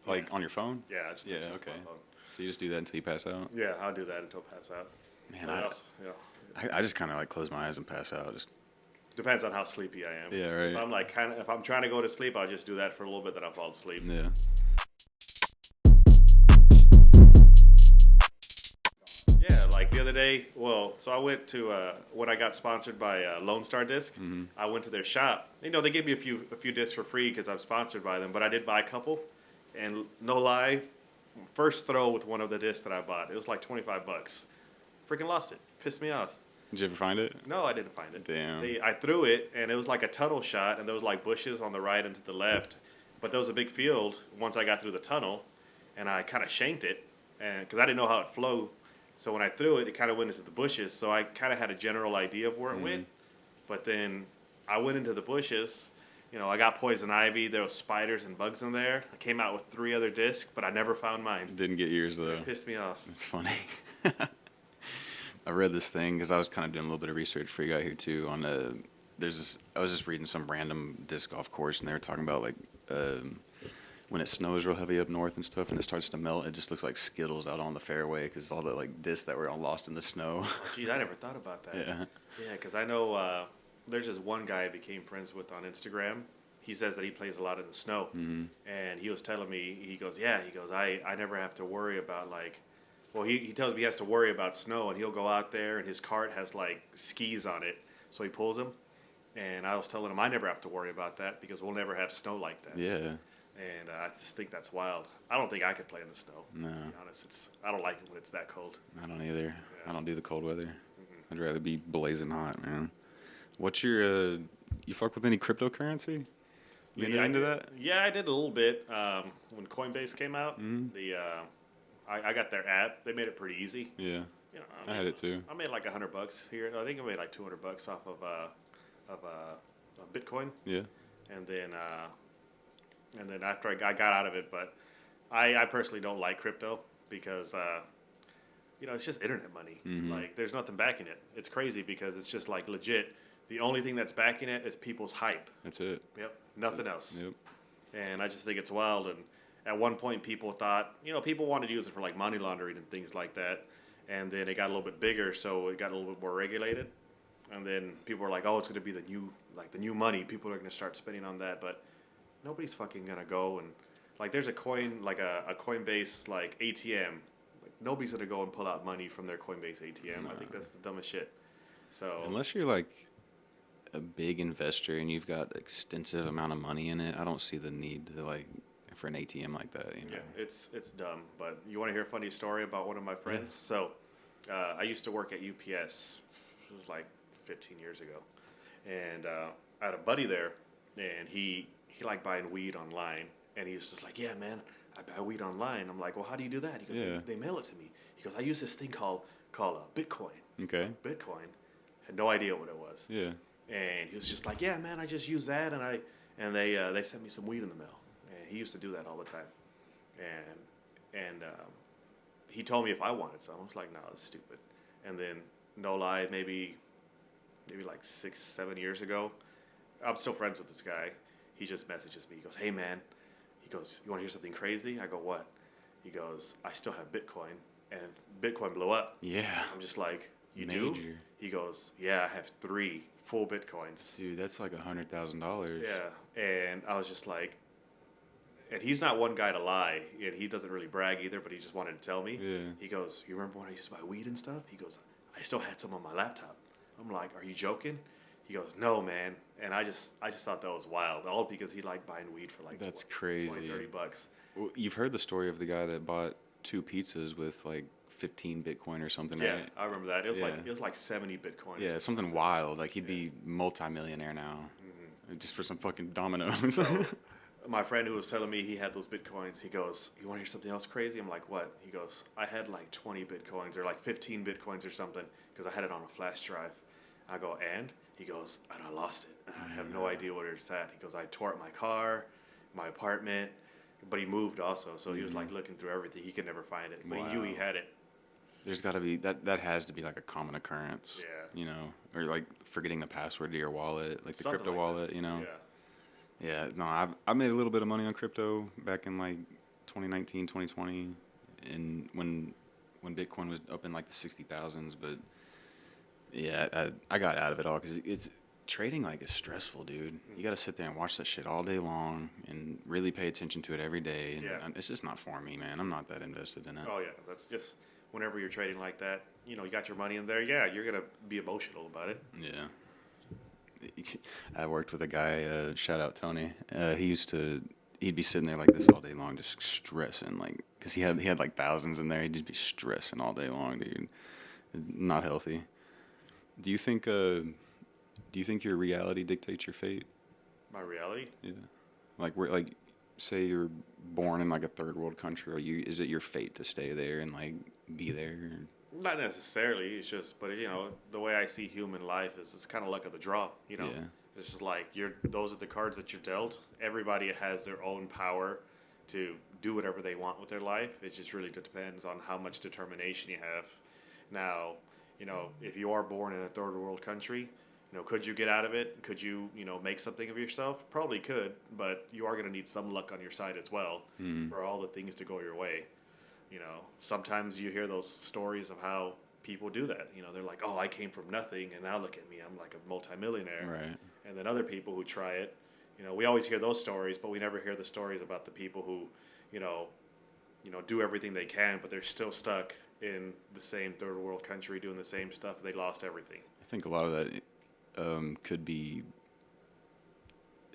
Like on your phone? Yeah, I just play Yeah. chess on Okay. my phone. So you just do that until you pass out? Yeah, I'll do that until I pass out. Man, What I else? Yeah. I just kind of like close my eyes and pass out. Just Depends on how sleepy I am. Yeah, right. If I'm trying to go to sleep, I'll just do that for a little bit, then I'll fall asleep. yeah. Yeah, like the other day, so I went to, when I got sponsored by LoneStar Disc, I went to their shop. You know, they gave me a few discs for free because I'm sponsored by them, but I did buy a couple. And no lie, first throw with one of the discs that I bought, it was like $25. Freaking lost it. Pissed me off. Did you ever find it? No, I didn't find it. Damn. I threw it, and it was like a tunnel shot, and there was like bushes on the right and to the left. But there was a big field once I got through the tunnel, and I kind of shanked it, and because I didn't know how it flowed. So when I threw it, it kind of went into the bushes. So I kind of had a general idea of where it went. But then I went into the bushes. You know, I got poison ivy. There was spiders and bugs in there. I came out with 3 other discs, but I never found mine. Didn't get yours though. It pissed me off. It's funny. I read this thing because I was kind of doing a little bit of research before you got here too. I was just reading some random disc golf course, and they were talking about like when it snows real heavy up north and stuff, and it starts to melt, it just looks like Skittles out on the fairway because all the like discs that were all lost in the snow. Geez, I never thought about that. Yeah. Yeah, because I know there's this one guy I became friends with on Instagram. He says that he plays a lot in the snow. And he was telling me, he goes, I never have to worry about like, well, he tells me he has to worry about snow, and he'll go out there and his cart has like skis on it. So he pulls them. And I was telling him I never have to worry about that because we'll never have snow like that. Yeah. And I just think that's wild. I don't think I could play in the snow. No. To be honest, I don't like it when it's that cold. I don't either. Yeah. I don't do the cold weather. I'd rather be blazing hot, man. What's your you fuck with any cryptocurrency? You get into that? Yeah, I did a little bit. When Coinbase came out, I got their app. They made it pretty easy. Yeah. You know, I had it too. I made like $100 here. I think I made like $200 off of Bitcoin. Yeah. And then after I got out of it, but I personally don't like crypto because it's just internet money. Like there's nothing backing it. It's crazy because it's just like legit. The only thing that's backing it is people's hype. That's it. Yep. Nothing else. Yep. And I just think it's wild. And at one point, people thought, people wanted to use it for like money laundering and things like that. And then it got a little bit bigger, so it got a little bit more regulated. And then people were like, "Oh, it's going to be the new money. People are going to start spending on that." But nobody's fucking going to go and like there's a coin like a Coinbase like ATM. Like nobody's going to go and pull out money from their Coinbase ATM. No. I think that's the dumbest shit. So unless you're like a big investor and you've got extensive amount of money in it, I don't see the need to like for an ATM like that. Yeah, it's dumb. But you want to hear a funny story about one of my friends? So I used to work at UPS. It was like 15 years ago, and I had a buddy there, and he liked buying weed online, and he was just like, "Yeah, man, I buy weed online." I'm like, "Well, how do you do that?" He goes, Yeah. they mail it to me." He goes, "I use this thing called Bitcoin." Okay. Bitcoin. Had no idea what it was. Yeah. And he was just like, "Yeah, man, I just use that, and they sent me some weed in the mail." And he used to do that all the time. And he told me if I wanted some. I was like, "No, that's stupid." And then, no lie, maybe like 6-7 years ago, I'm still friends with this guy. he just messages me. He goes, "Hey man," he goes, "You want to hear something crazy?" I go, "What?" He goes, "I still have Bitcoin, and Bitcoin blew up." Yeah. I'm just like, "You Major. do?" He goes, "Yeah, I have 3 full Bitcoins." Dude, that's like $100,000. Yeah, and I was just like, and he's not one guy to lie, and he doesn't really brag either, but he just wanted to tell me. Yeah. He goes, "You remember when I used to buy weed and stuff?" He goes, "I still had some on my laptop." I'm like, "Are you joking?" He goes, "No, man." And I just thought that was wild, all because he liked buying weed for like That's what, crazy. 20, $30. Well, you've heard the story of the guy that bought 2 pizzas with like 15 Bitcoin or something, Yeah, right? I remember that. Yeah. It was like 70 Bitcoin. Yeah, something wild. Like he'd be multimillionaire now, just for some fucking dominoes. My friend who was telling me he had those Bitcoins, he goes, "You want to hear something else crazy?" I'm like, "What?" He goes, "I had like 20 Bitcoins or like 15 Bitcoins or something because I had it on a flash drive." I go, "And?" He goes, "And I lost it. And I have no idea where it's at." He goes, "I tore up my car, my apartment," but he moved also. So he was like looking through everything. He could never find it, but he knew he had it. There's got to be that has to be like a common occurrence. Yeah. You know, or like forgetting the password to your wallet, like the Something crypto like wallet. that. You know. Yeah. Yeah. No, I made a little bit of money on crypto back in like 2019, 2020, and when Bitcoin was up in like the 60,000s. But yeah, I got out of it all because it's trading like is stressful, dude. You got to sit there and watch that shit all day long and really pay attention to it every day. And Yeah. it's just not for me, man. I'm not that invested in it. Oh yeah, that's just whenever you're trading like that, you know, you got your money in there. Yeah, you're gonna be emotional about it. Yeah. I worked with a guy, shout out Tony. He'd be sitting there like this all day long, just stressing, like, because he had like thousands in there. He'd just be stressing all day long, dude. Not healthy. Do you think your reality dictates your fate? My reality. Yeah. Like, say you're born in like a third world country, is it your fate to stay there and like be there? Not necessarily. It's just, but you know, the way I see human life is it's kind of luck of the draw. You know, Yeah. it's just like those are the cards that you're dealt. Everybody has their own power to do whatever they want with their life. It just really depends on how much determination you have. Now, you know, if you are born in a third world country, you know, could you get out of it? Could you, you know, make something of yourself? Probably could, but you are going to need some luck on your side as well for all the things to go your way. You know, sometimes you hear those stories of how people do that. You know, they're like, "Oh, I came from nothing, and now look at me, I'm like a multimillionaire." Right. And then other people who try it, you know, we always hear those stories, but we never hear the stories about the people who, you know, do everything they can, but they're still stuck in the same third world country doing the same stuff. They lost everything. I think a lot of that could be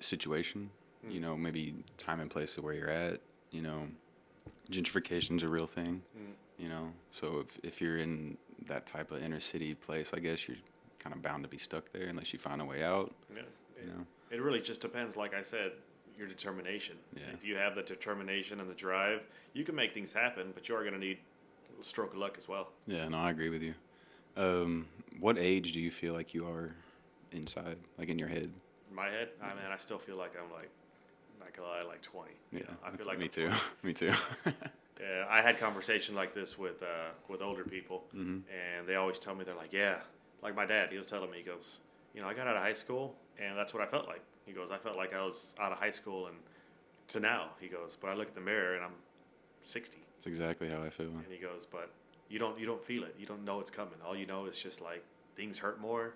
situation. You know, maybe time and place of where you're at. You know, gentrification's a real thing. You know, so if you're in that type of inner city place, I guess you're kind of bound to be stuck there unless you find a way out. Yeah. You know. It really just depends, like I said, your determination. Yeah. If you have the determination and the drive, you can make things happen, but you are going to need a stroke of luck as well. Yeah, no, I agree with you. What age do you feel like you are inside, like in your head? In my head, I mean, I still feel like I'm like, not gonna lie, like 20. Yeah, You know, I feel like me I'm too. 20. Me too. Yeah, I had conversations like this with older people, and they always tell me, they're like, "Yeah," like my dad. He was telling me, he goes, "You know, I got out of high school, and that's what I felt like." He goes, "I felt like I was out of high school and to now." He goes, "But I look at the mirror and I'm 60." That's exactly how I feel. And he goes, "But you don't feel it. You don't know it's coming. All you know is just like things hurt more."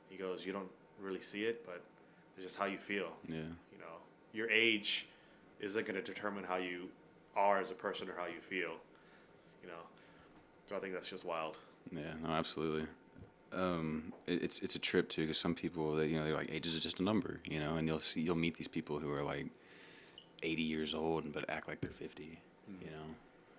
He goes, "You don't really see it, but it's just how you feel." Yeah. You know, your age isn't going to determine how you are as a person or how you feel. You know, so I think that's just wild. Yeah. No, absolutely. It's a trip too, because some people they're like, age is just a number, and you'll meet these people who are like 80 years old but act like they're 50.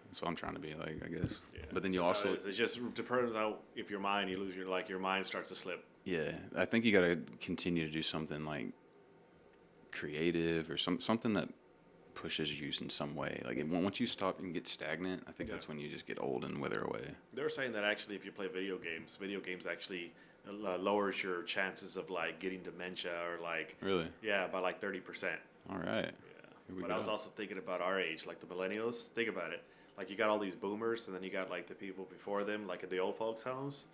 That's what I'm trying to be like, I guess. Yeah. But then you also it just depends on if your mind, you lose your mind starts to slip. yeah, I think you got to continue to do something like creative or something that pushes you in some way. Like once you stop and get stagnant, I think that's when you just get old and wither away. They were saying that actually, if you play video games actually lowers your chances of like getting dementia or like Really? Yeah, by like 30%. All right. Yeah. But I was also thinking about our age, like the millennials. Think about it. Like you got all these boomers, and then you got like the people before them, like at the old folks' homes.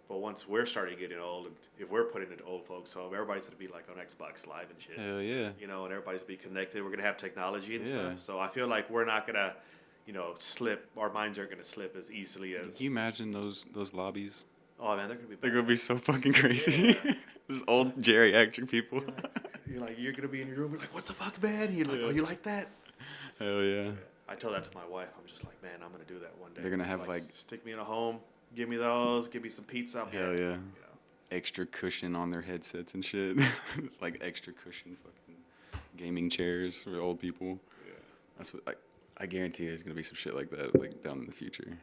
But once we're starting getting old, and if we're putting it to old folks home, everybody's gonna be like on Xbox Live and shit. Hell yeah. You know, and everybody's gonna be connected. We're gonna have technology and Yeah. stuff. So I feel like we're not gonna, slip. Our minds aren't gonna slip as easily as. Can you imagine those lobbies? Oh man, they're gonna be. They're gonna be so fucking crazy. Yeah. This old geriatric people. You're gonna be in your room. You're like, what the fuck, man? You're like, oh, you like that? Hell yeah. I tell that to my wife. I'm just like, man, I'm gonna do that one day. They're gonna Just have, like- stick me in a home. Give me those. Give me some pizza. Hell yeah. You know. Extra cushion on their headsets and shit. Like extra cushion fucking gaming chairs for old people. Yeah. That's what I guarantee there's gonna be some shit like that like down in the future.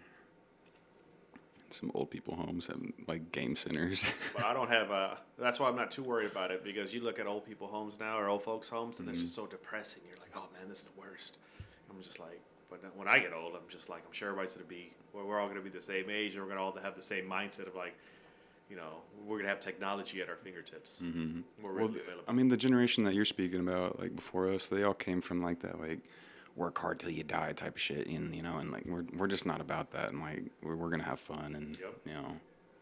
Some old people homes having like game centers. But I don't have that's why I'm not too worried about it, because you look at old people homes now or old folks homes and they're just so depressing. You're like, oh man, this is the worst. I'm just like, but when I get old, I'm just like, I'm sure everybody's gonna be, we're all gonna be the same age, and we're gonna all have the same mindset of like, we're gonna have technology at our fingertips. Mm-hmm. We're Well, really available. I mean, the generation that you're speaking about, like before us, they all came from like that, like work hard till you die type of shit, and and like we're just not about that, and like we're gonna have fun and Yep.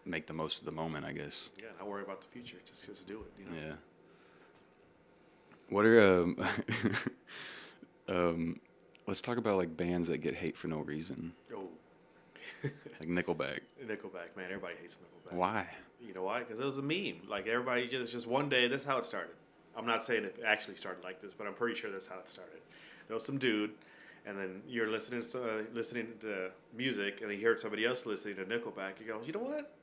make the most of the moment, I guess. Yeah, not worry about the future. Just do it. Yeah. What are let's talk about like bands that get hate for no reason, Oh, like Nickelback. Nickelback, man. Everybody hates Nickelback. Why? You know why? Because it was a meme. Like everybody just one day. This is how it started. I'm not saying it actually started like this, but I'm pretty sure that's how it started. There was some dude, and then you're listening to music, and you heard somebody else listening to Nickelback. You go, you know what?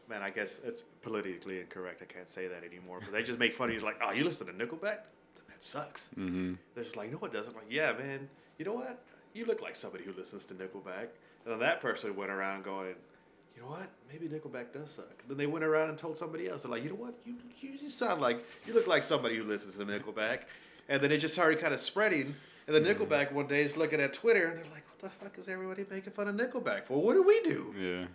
Man, I guess it's politically incorrect. I can't say that anymore. But they just make fun of you. Like, oh, you listen to Nickelback? That sucks. Mm-hmm. They're just like, no, it doesn't. I'm like, yeah, man. You know what? You look like somebody who listens to Nickelback. And then that person went around going, you know what? Maybe Nickelback does suck. Then they went around and told somebody else. They're like, you know what? You sound like, you look like somebody who listens to Nickelback. And then it just started kind of spreading. And then Nickelback one day is looking at Twitter, and they're like, what the fuck is everybody making fun of Nickelback for? What do we do? Yeah.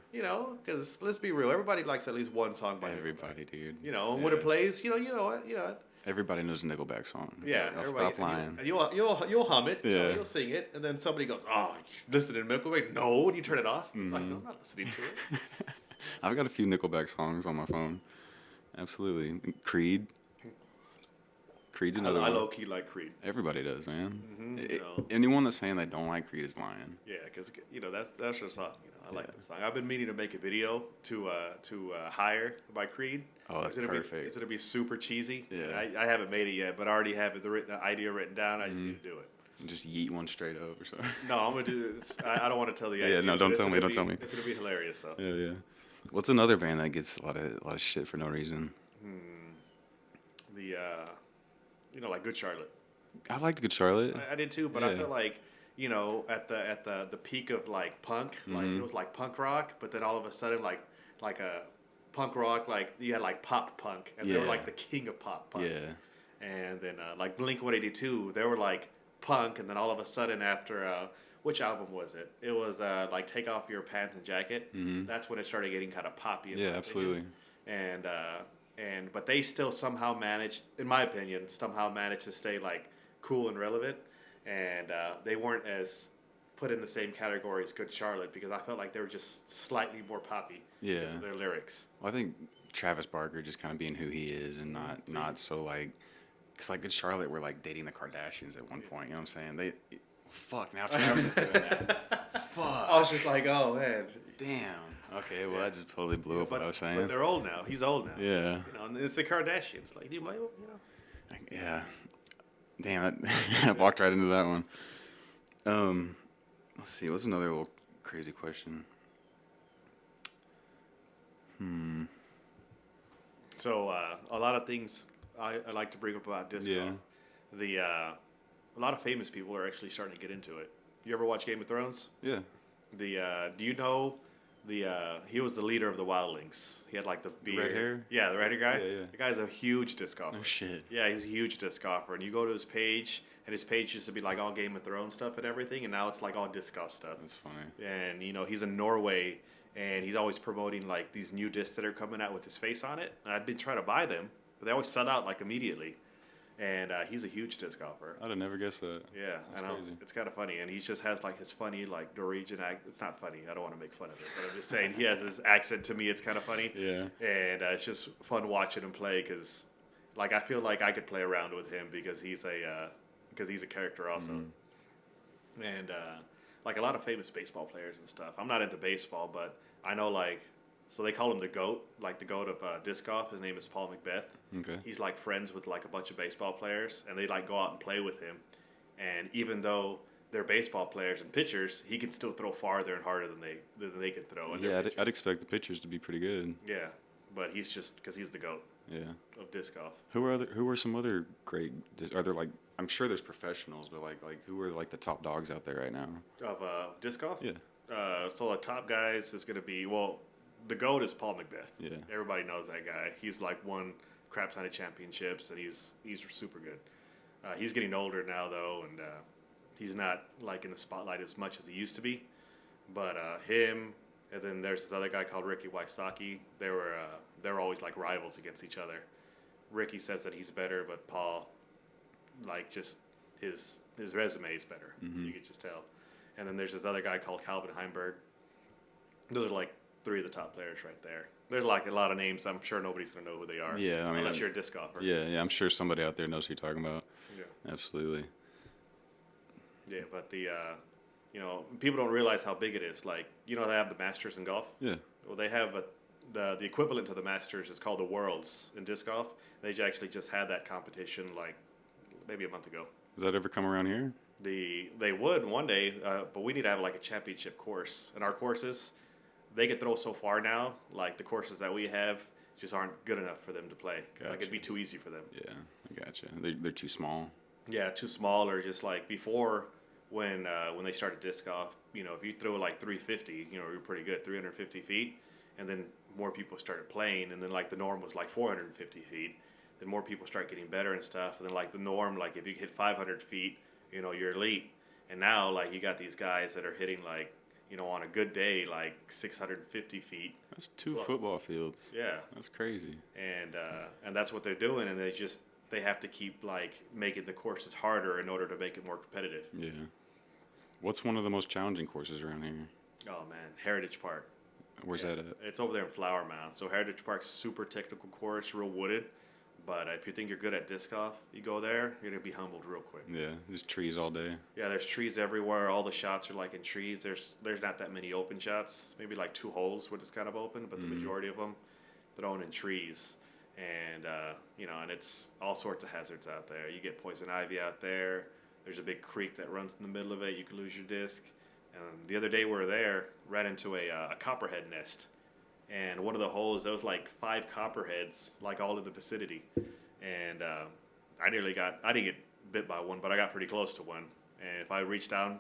Because let's be real. Everybody likes at least one song by Everybody, dude. Nickelback. And when it plays, you know what? Everybody knows a Nickelback song. Yeah, I'll everybody, stop lying. and you'll hum it. Yeah. You'll sing it, and then somebody goes, "Oh, you listen to Nickelback?" No, and you turn it off. Like, no, I'm not listening to it. I've got a few Nickelback songs on my phone. Absolutely. Creed. Creed's another I one. low key like Creed. Everybody does, man. Mhm, Anyone that's saying they don't like Creed is lying. Yeah, because that's your song. I like that song. I've been meaning to make a video to Higher by Creed. Oh, that's perfect. It's gonna be super cheesy. Yeah. I haven't made it yet, but I already have the idea written down. I just need to do it. Just yeet one straight up or something. No, I'm gonna do this. I don't want to tell the idea. Yeah, no, but don't it's tell me, gonna don't be- tell me. It's gonna be hilarious, though. Yeah. What's another band that gets a lot of shit for no reason? The like Good Charlotte. I liked Good Charlotte. I did too, but I Yeah. feel like at the peak of like punk, like it was like punk rock, but then all of a sudden like a punk rock, like you had like pop punk, and they were Yeah. like the king of pop punk. Yeah. And then like Blink-182, they were like punk, and then all of a sudden after which album was it? It was like Take Off Your Pants and Jacket. That's when it started getting kind of poppy. in Yeah, my absolutely. opinion. But they still somehow managed, in my opinion, to stay like cool and relevant, and they weren't as put in the same category as Good Charlotte, because I felt like they were just slightly more poppy because Yeah. of their lyrics. Well, I think Travis Barker just kind of being who he is and not so like, because like Good Charlotte were like dating the Kardashians at one point. You know what I'm saying? Fuck, now Travis is doing that. Fuck. I was just like, oh man. Damn. Okay, well, that just totally blew up what I was saying. But they're old now. He's old now. Yeah. And it's the Kardashians. Like, do you blame them? Yeah. Damn, I walked right into that one. Let's see. What's another little crazy question? So a lot of things I like to bring up about disc golf. A lot of famous people are actually starting to get into it. You ever watch Game of Thrones? Yeah. Do you know he was the leader of the Wildlings? He had like the beard. red hair? Yeah, the red hair guy. Yeah. The guy's a huge disc golfer. Oh shit. Yeah, he's a huge disc golfer, and you go to his page, and his page used to be like all Game of Thrones stuff and everything, and now it's like all disc golf stuff. That's funny. And he's in Norway, and he's always promoting like these new discs that are coming out with his face on it. And I've been trying to buy them, but they always sell out like immediately. and he's a huge disc golfer. I'd have never guessed that. Yeah, That's I know. crazy. It's kind of funny, and he just has like his funny like Norwegian accent. It's not funny. I don't want to make fun of it, but I'm just saying he has his accent. To me, it's kind of funny. Yeah. And it's just fun watching him play because, like, I feel like I could play around with him because he's a character also. And like a lot of famous baseball players and stuff. I'm not into baseball, but I know like. So they call him the GOAT, like the GOAT of disc golf. His name is Paul Macbeth. Okay. He's like friends with like a bunch of baseball players, and they like go out and play with him. And even though they're baseball players and pitchers, he can still throw farther and harder than they can throw. And Yeah, I'd expect the pitchers to be pretty good. Yeah, but he's just because he's the GOAT. Yeah. Of disc golf. Who are some other great? Are there like? I'm sure there's professionals, but like who are like the top dogs out there right now? Of disc golf. Yeah. So the top guys is going to be the GOAT is Paul Macbeth. Yeah. Everybody knows that guy. He's like won crap ton of championships, and he's super good. He's getting older now though, and he's not like in the spotlight as much as he used to be. But him, and then there's this other guy called Ricky Wysocki. They're always like rivals against each other. Ricky says that he's better, but Paul, like just his resume is better. You could just tell. And then there's this other guy called Calvin Heimberg. Those are like 3 of the top players right there. There's like a lot of names. I'm sure nobody's gonna know who they are. Yeah, I mean, unless you're a disc golfer. Yeah, I'm sure somebody out there knows who you're talking about. Yeah. Absolutely. Yeah, but people don't realize how big it is. Like, they have the Masters in golf. Yeah. Well, they have the equivalent to the Masters is called the Worlds in disc golf. They actually just had that competition like maybe a month ago. Does that ever come around here? They would one day, but we need to have like a championship course. And our courses, they could throw so far now. Like the courses that we have just aren't good enough for them to play. Gotcha. Like it'd be too easy for them. Yeah, I gotcha. They're too small. Yeah, too small, or just like before when they started disc golf. If you throw like 350, you're pretty good, 350 feet, and then more people started playing, and then like the norm was like 450 feet. Then more people start getting better and stuff, and then like the norm, like if you hit 500 feet, you're elite. And now like you got these guys that are hitting like, on a good day, like 650 feet. That's 2 football fields. Yeah. That's crazy. And that's what they're doing, and they have to keep like making the courses harder in order to make it more competitive. Yeah. What's one of the most challenging courses around here? Oh man, Heritage Park. Where's that at? It's over there in Flower Mound. So Heritage Park's super technical course, real wooded. But if you think you're good at disc golf, you go there, you're gonna be humbled real quick. Yeah, there's trees all day. Yeah, there's trees everywhere. All the shots are like in trees. There's not that many open shots. Maybe like 2 holes where it's kind of open, but the majority of them thrown in trees. And and it's all sorts of hazards out there. You get poison ivy out there. There's a big creek that runs in the middle of it. You could lose your disc. And the other day we were there, ran into a copperhead nest. And one of the holes, there was like 5 copperheads, like all in the vicinity. And I didn't get bit by one, but I got pretty close to one. And if I reached down,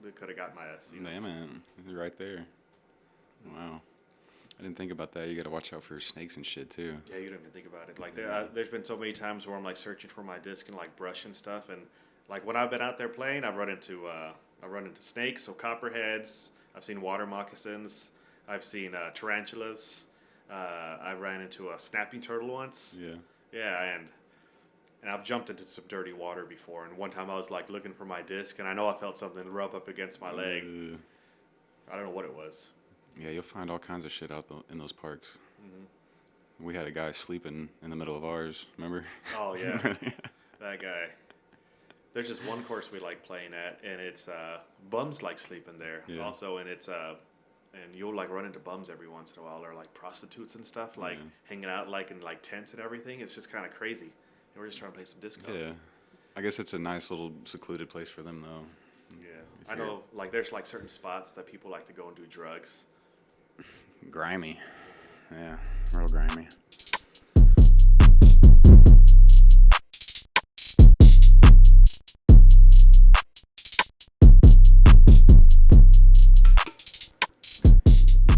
they could have got my ass. Yeah, man, you're right there. Wow. I didn't think about that. You got to watch out for snakes and shit too. Yeah, you don't even think about it. Like there's been so many times where I'm like searching for my disc and like brush and stuff. And like when I've been out there playing, I've run into snakes, so copperheads. I've seen water moccasins. I've seen tarantulas. I ran into a snapping turtle once. Yeah. Yeah, and I've jumped into some dirty water before. And one time I was like looking for my disc, and I know I felt something rub up against my leg. I don't know what it was. Yeah, you'll find all kinds of shit out in those parks. We had a guy sleeping in the middle of ours. Remember? Oh yeah, that guy. There's just one course we like playing at, and it's bums like sleeping there. Yeah. Also, and it's and you'll like run into bums every once in a while, or like prostitutes and stuff, like hanging out like in like tents and everything. It's just kind of crazy. And we're just trying to play some disc golf. Yeah. I guess it's a nice little secluded place for them though. Yeah. I know like there's like certain spots that people like to go and do drugs. Grimy. Yeah, real grimy.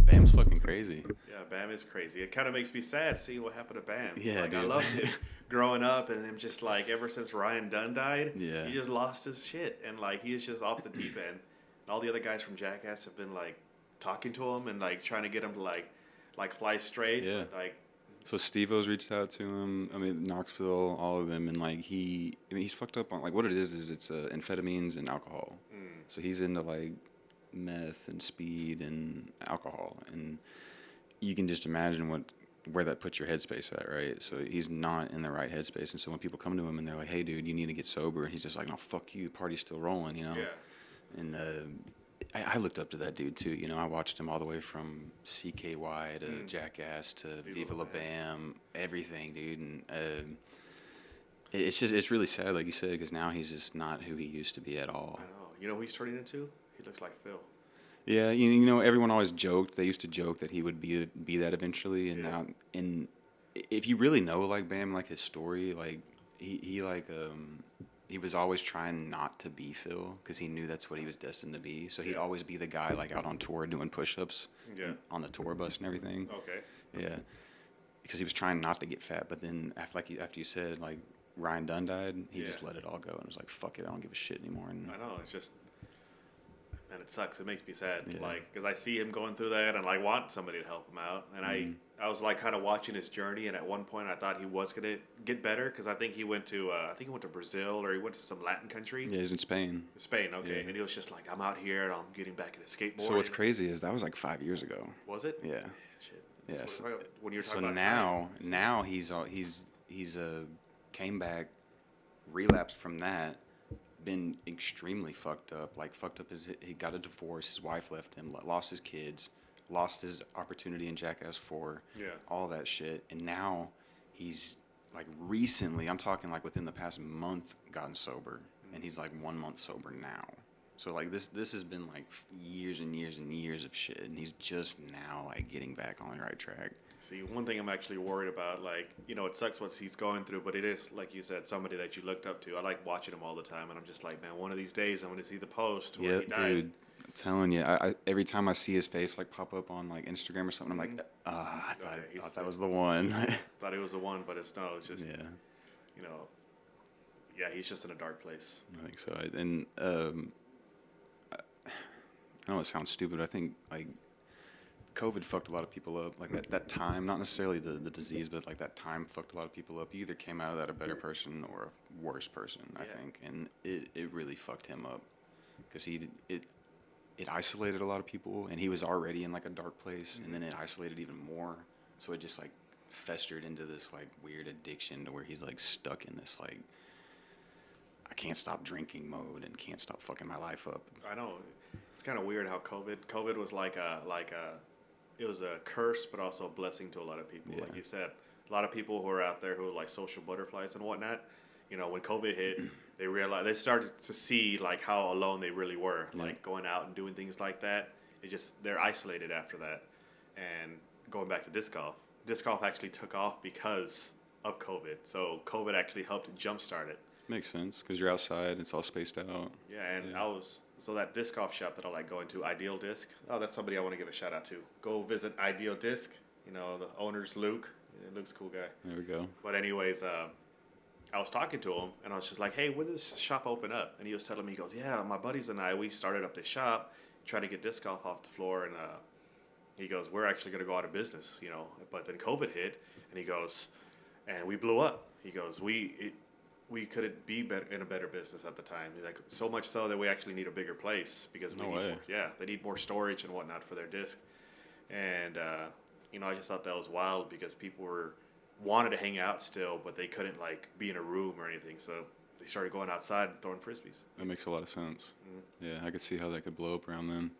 Bam's fucking crazy. Yeah, Bam is crazy. It kind of makes me sad seeing what happened to Bam. Yeah, like, I dude. loved him growing up, and then just like ever since Ryan Dunn died, Yeah. he just lost his shit, and like he is just off the deep end. And all the other guys from Jackass have been like talking to him and like trying to get him to like fly straight. Yeah. But, like So Steve-O's reached out to him. I mean, Knoxville, all of them, and like he's fucked up on like what it is it's amphetamines and alcohol. So he's into like meth and speed and alcohol, and you can just imagine where that puts your headspace at, right? So he's not in the right headspace, and so when people come to him and they're like, "Hey, dude, you need to get sober," and he's just like, "No, fuck you, the party's still rolling," you know. Yeah. And I looked up to that dude too. You know, I watched him all the way from CKY to Jackass to Viva La Bam, everything, dude. And it's really sad, like you said, because now he's just not who he used to be at all. I know. You know who he's turning into? He looks like Phil. Yeah, you know, everyone always joked. They used to joke that he would be that eventually, and now, and if you really know like Bam, like his story, like he was always trying not to be Phil because he knew that's what he was destined to be. So he'd always be the guy like out on tour doing push-ups, on the tour bus and everything. Okay. Yeah, because he was trying not to get fat, but then after you said like Ryan Dunn died, he just let it all go and was like, "Fuck it, I don't give a shit anymore." And I know, it's just, man, it sucks. It makes me sad, like, because I see him going through that, and I want somebody to help him out. And I was like kind of watching his journey, and at one point I thought he was gonna get better because I think he went to Brazil or he went to some Latin country. Yeah, he's in Spain. Spain, okay. Yeah. And he was just like, "I'm out here and I'm getting back into skateboarding." So what's crazy is that was like 5 years ago. Was it? Yeah. Shit. Yes. When you're So talking about now he's came back, relapsed from that, been extremely fucked up. Like fucked up he got a divorce. His wife left him. Lost his kids. Lost his opportunity in Jackass 4. Yeah. All that shit. And now he's like recently, I'm talking like within the past month, gotten sober, and he's like 1 month sober now. So like this has been like years and years and years of shit, and he's just now like getting back on the right track. See, one thing I'm actually worried about, like, you know, it sucks what he's going through, but it is, like you said, somebody that you looked up to. I like watching him all the time, and I'm just like, man, one of these days I'm going to see the post where he died. Dude, I'm telling you, I every time I see his face like pop up on like Instagram or something, I'm like, I thought that was the one. Thought he was the one, but it's just, yeah. You know, yeah, he's just in a dark place. I think so. And I know it sounds stupid. I think like COVID fucked a lot of people up. Like that time, not necessarily the disease, but like that time fucked a lot of people up. You either came out of that a better person or a worse person, I think. And it really fucked him up because it isolated a lot of people, and he was already in like a dark place, and then it isolated even more. So it just like festered into this like weird addiction to where he's like stuck in this like I can't stop drinking mode and can't stop fucking my life up. I know. It's kind of weird how COVID was it was a curse, but also a blessing to a lot of people. Yeah. Like you said, a lot of people who are out there who are like social butterflies and whatnot. You know, when COVID hit, they started to see like how alone they really were. Like going out and doing things like that. They're isolated after that. And going back to disc golf actually took off because of COVID. So COVID actually helped jumpstart it. Makes sense because you're outside, it's all spaced out. Yeah, and so that disc golf shop that I like going to, Ideal Disc. Oh, that's somebody I want to give a shout out to. Go visit Ideal Disc. You know, the owner's Luke. Yeah, Luke's a cool guy. There we go. But anyways, I was talking to him, and I was just like, "Hey, when did this shop open up?" And he was telling me, he goes, "Yeah, my buddies and I, we started up this shop, trying to get disc golf off the floor, and he goes, we're actually going to go out of business, you know. But then COVID hit, and he goes, and we blew up. He goes, we couldn't be in a better business at the time. Like so much so that we actually need a bigger place because they need more storage and whatnot for their disc. And you know, I just thought that was wild because people wanted to hang out still, but they couldn't like be in a room or anything. So they started going outside and throwing frisbees. That makes a lot of sense. Mm-hmm. Yeah, I could see how that could blow up around them.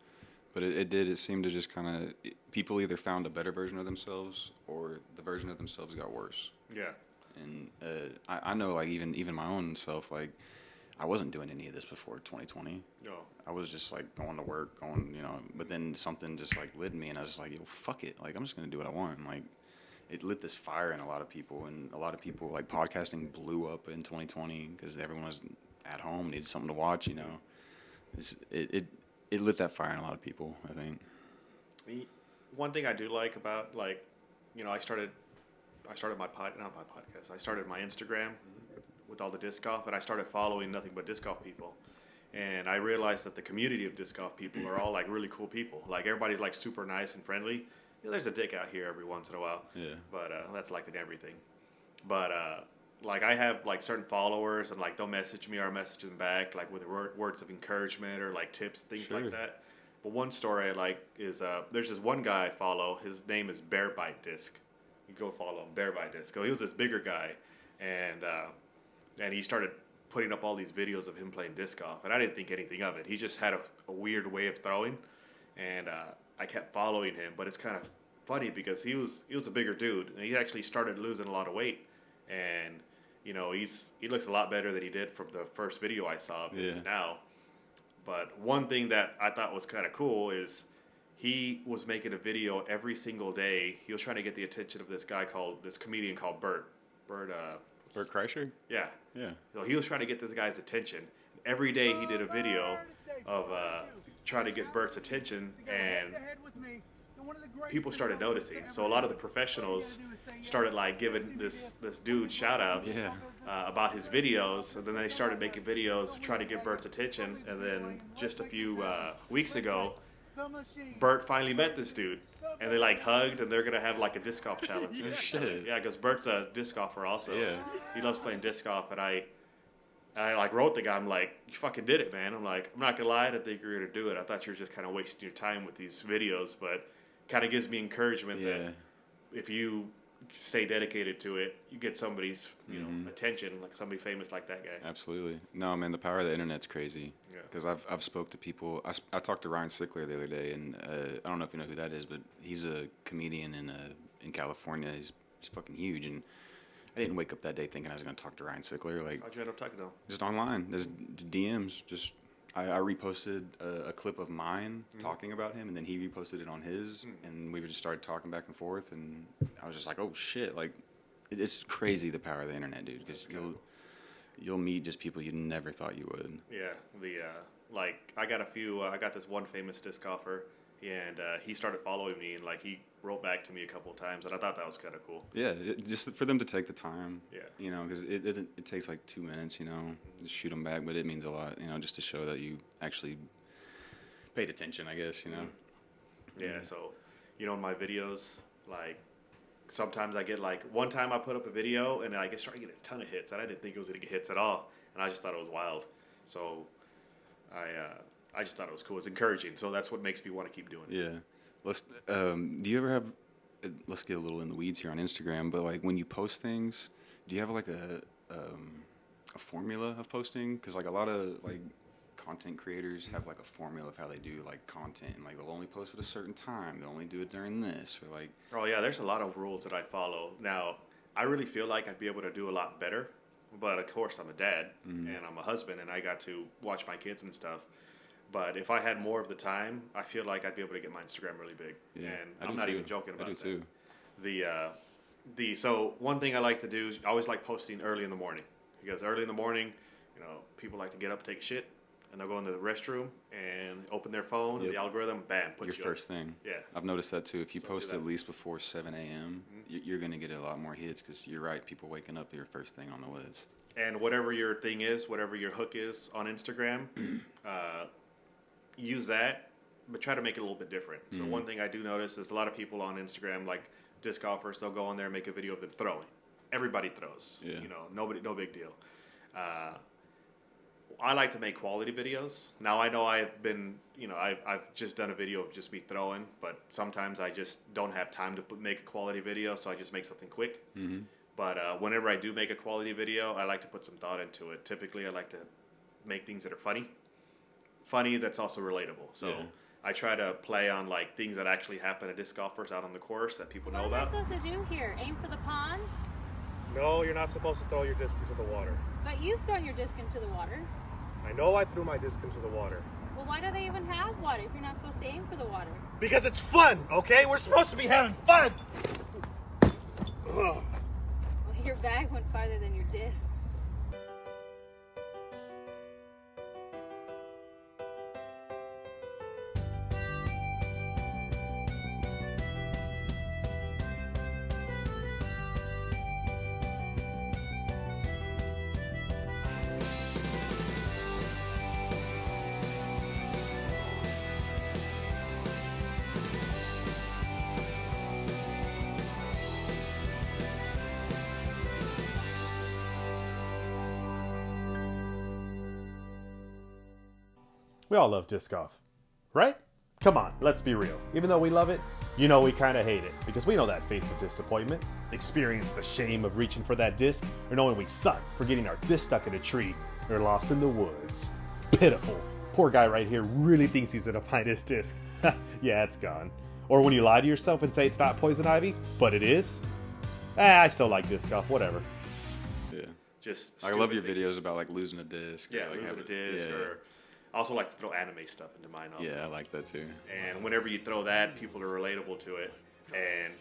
But it seemed to just kind of people either found a better version of themselves or the version of themselves got worse. Yeah. And I know, like, even my own self, like, I wasn't doing any of this before 2020. No. I was just, like, going to work, you know, but then something just, like, lit me, and I was just like, yo, fuck it. Like, I'm just going to do what I want. And, like, it lit this fire in a lot of people, and a lot of people, like, podcasting blew up in 2020 because everyone was at home, needed something to watch, you know. It lit that fire in a lot of people, I think. One thing I do like about, like, you know, I started my podcast. I started my Instagram with all the disc golf, and I started following nothing but disc golf people. And I realized that the community of disc golf people are all like really cool people. Like everybody's like super nice and friendly. there's a dick out here every once in a while. Yeah. But that's like in everything. But like I have like certain followers, and like they'll message me or I message them back like with words of encouragement or like tips, things like that. But one story I like is there's this one guy I follow. His name is Bearbydisc. You go follow him, Bearbydisc. So he was this bigger guy, and he started putting up all these videos of him playing disc golf, and I didn't think anything of it. He just had a weird way of throwing, and I kept following him. But it's kind of funny because he was a bigger dude, and he actually started losing a lot of weight, and you know he looks a lot better than he did from the first video I saw of him to now. But one thing that I thought was kind of cool is he was making a video every single day. He was trying to get the attention of this comedian called Bert. Bert Kreischer? Yeah. Yeah. So he was trying to get this guy's attention. Every day he did a video of trying to get Bert's attention, and people started noticing. So a lot of the professionals started like giving this dude shout outs about his videos, and then they started making videos trying to get Bert's attention. And then just a few weeks ago, Bert finally met this dude, and they like hugged, and they're gonna have like a disc golf challenge. Shit. Yeah, because Bert's a disc golfer also. Yeah. He loves playing disc golf, and I like wrote the guy. I'm like, you fucking did it, man. I'm like, I'm not gonna lie, I didn't think you were gonna do it. I thought you were just kind of wasting your time with these videos, but kind of gives me encouragement that if you stay dedicated to it, you get somebody's attention, like somebody famous like that guy. Absolutely. No, man, the power of the internet's crazy. Yeah. Because I've spoke to people. I talked to Ryan Sickler the other day, and I don't know if you know who that is, but he's a comedian in California. He's fucking huge, and I didn't wake up that day thinking I was going to talk to Ryan Sickler. Like, How'd you end up talking to him? just online, just DMs. Just I reposted a clip of mine talking about him, and then he reposted it on his, and we just started talking back and forth, and I was just like, oh shit, like it's crazy the power of the internet, dude. Because you'll meet just people you never thought you would. Yeah, like I got this one famous disc golfer, and he started following me, and like he wrote back to me a couple of times, and I thought that was kind of cool. Yeah, just for them to take the time. Yeah. You know, because it takes like 2 minutes, you know, to shoot them back, but it means a lot, you know, just to show that you actually paid attention, I guess, you know. Yeah, so, you know, in my videos, like, sometimes I get, like, one time I put up a video, and I started getting a ton of hits, and I didn't think it was going to get hits at all, and I just thought it was wild. So, I just thought it was cool. It's encouraging, so that's what makes me want to keep doing it. Yeah. Do you ever have, let's get a little in the weeds here on Instagram, but, like, when you post things, do you have, like, a formula of posting? Because, like, a lot of, like, content creators have, like, a formula of how they do, like, content, and, like, they'll only post at a certain time, they'll only do it during this, or, like... Oh, yeah, there's a lot of rules that I follow. Now, I really feel like I'd be able to do a lot better, but, of course, I'm a dad, and I'm a husband, and I got to watch my kids and stuff. But if I had more of the time, I feel like I'd be able to get my Instagram really big. Yeah, and I'm not even joking about that. I do too. So one thing I like to do is I always like posting early in the morning, because early in the morning, you know, people like to get up, take a shit, and they'll go into the restroom and open their phone, and the algorithm, bam, puts your first thing. Yeah. I've noticed that too. If you So post do that. at least before 7 a.m., you're going to get a lot more hits, because you're right, people waking up, your first thing on the list. And whatever your thing is, whatever your hook is on Instagram, use that, but try to make it a little bit different. So one thing I do notice is a lot of people on Instagram, like disc golfers, they'll go on there and make a video of them throwing. Everybody throws. Yeah. You know, no big deal. I like to make quality videos. Now I know I've just done a video of just me throwing, but sometimes I just don't have time to make a quality video, so I just make something quick. But whenever I do make a quality video, I like to put some thought into it. Typically, I like to make things that are funny that's also relatable. So I try to play on like things that actually happen to disc golfers out on the course that people know about. What am I supposed to do here? Aim for the pond? No, you're not supposed to throw your disc into the water. But you've thrown your disc into the water. I know I threw my disc into the water. Well, why do they even have water if you're not supposed to aim for the water? Because it's fun, okay? We're supposed to be having fun! Well, your bag went farther than your disc. We all love disc golf, right? Come on, let's be real. Even though we love it, you know we kind of hate it, because we know that face of disappointment, experience the shame of reaching for that disc, or knowing we suck for getting our disc stuck in a tree or lost in the woods. Pitiful. Poor guy right here really thinks he's gonna find his disc. Yeah, it's gone. Or when you lie to yourself and say it's not poison ivy, but it is. I still like disc golf, whatever. Yeah. Just I love your stupid videos things. about like losing a disc. Yeah, or, like, losing a having- disc, yeah. or I also like to throw anime stuff into mine also. Yeah, I like that too. And whenever you throw that, people are relatable to it, and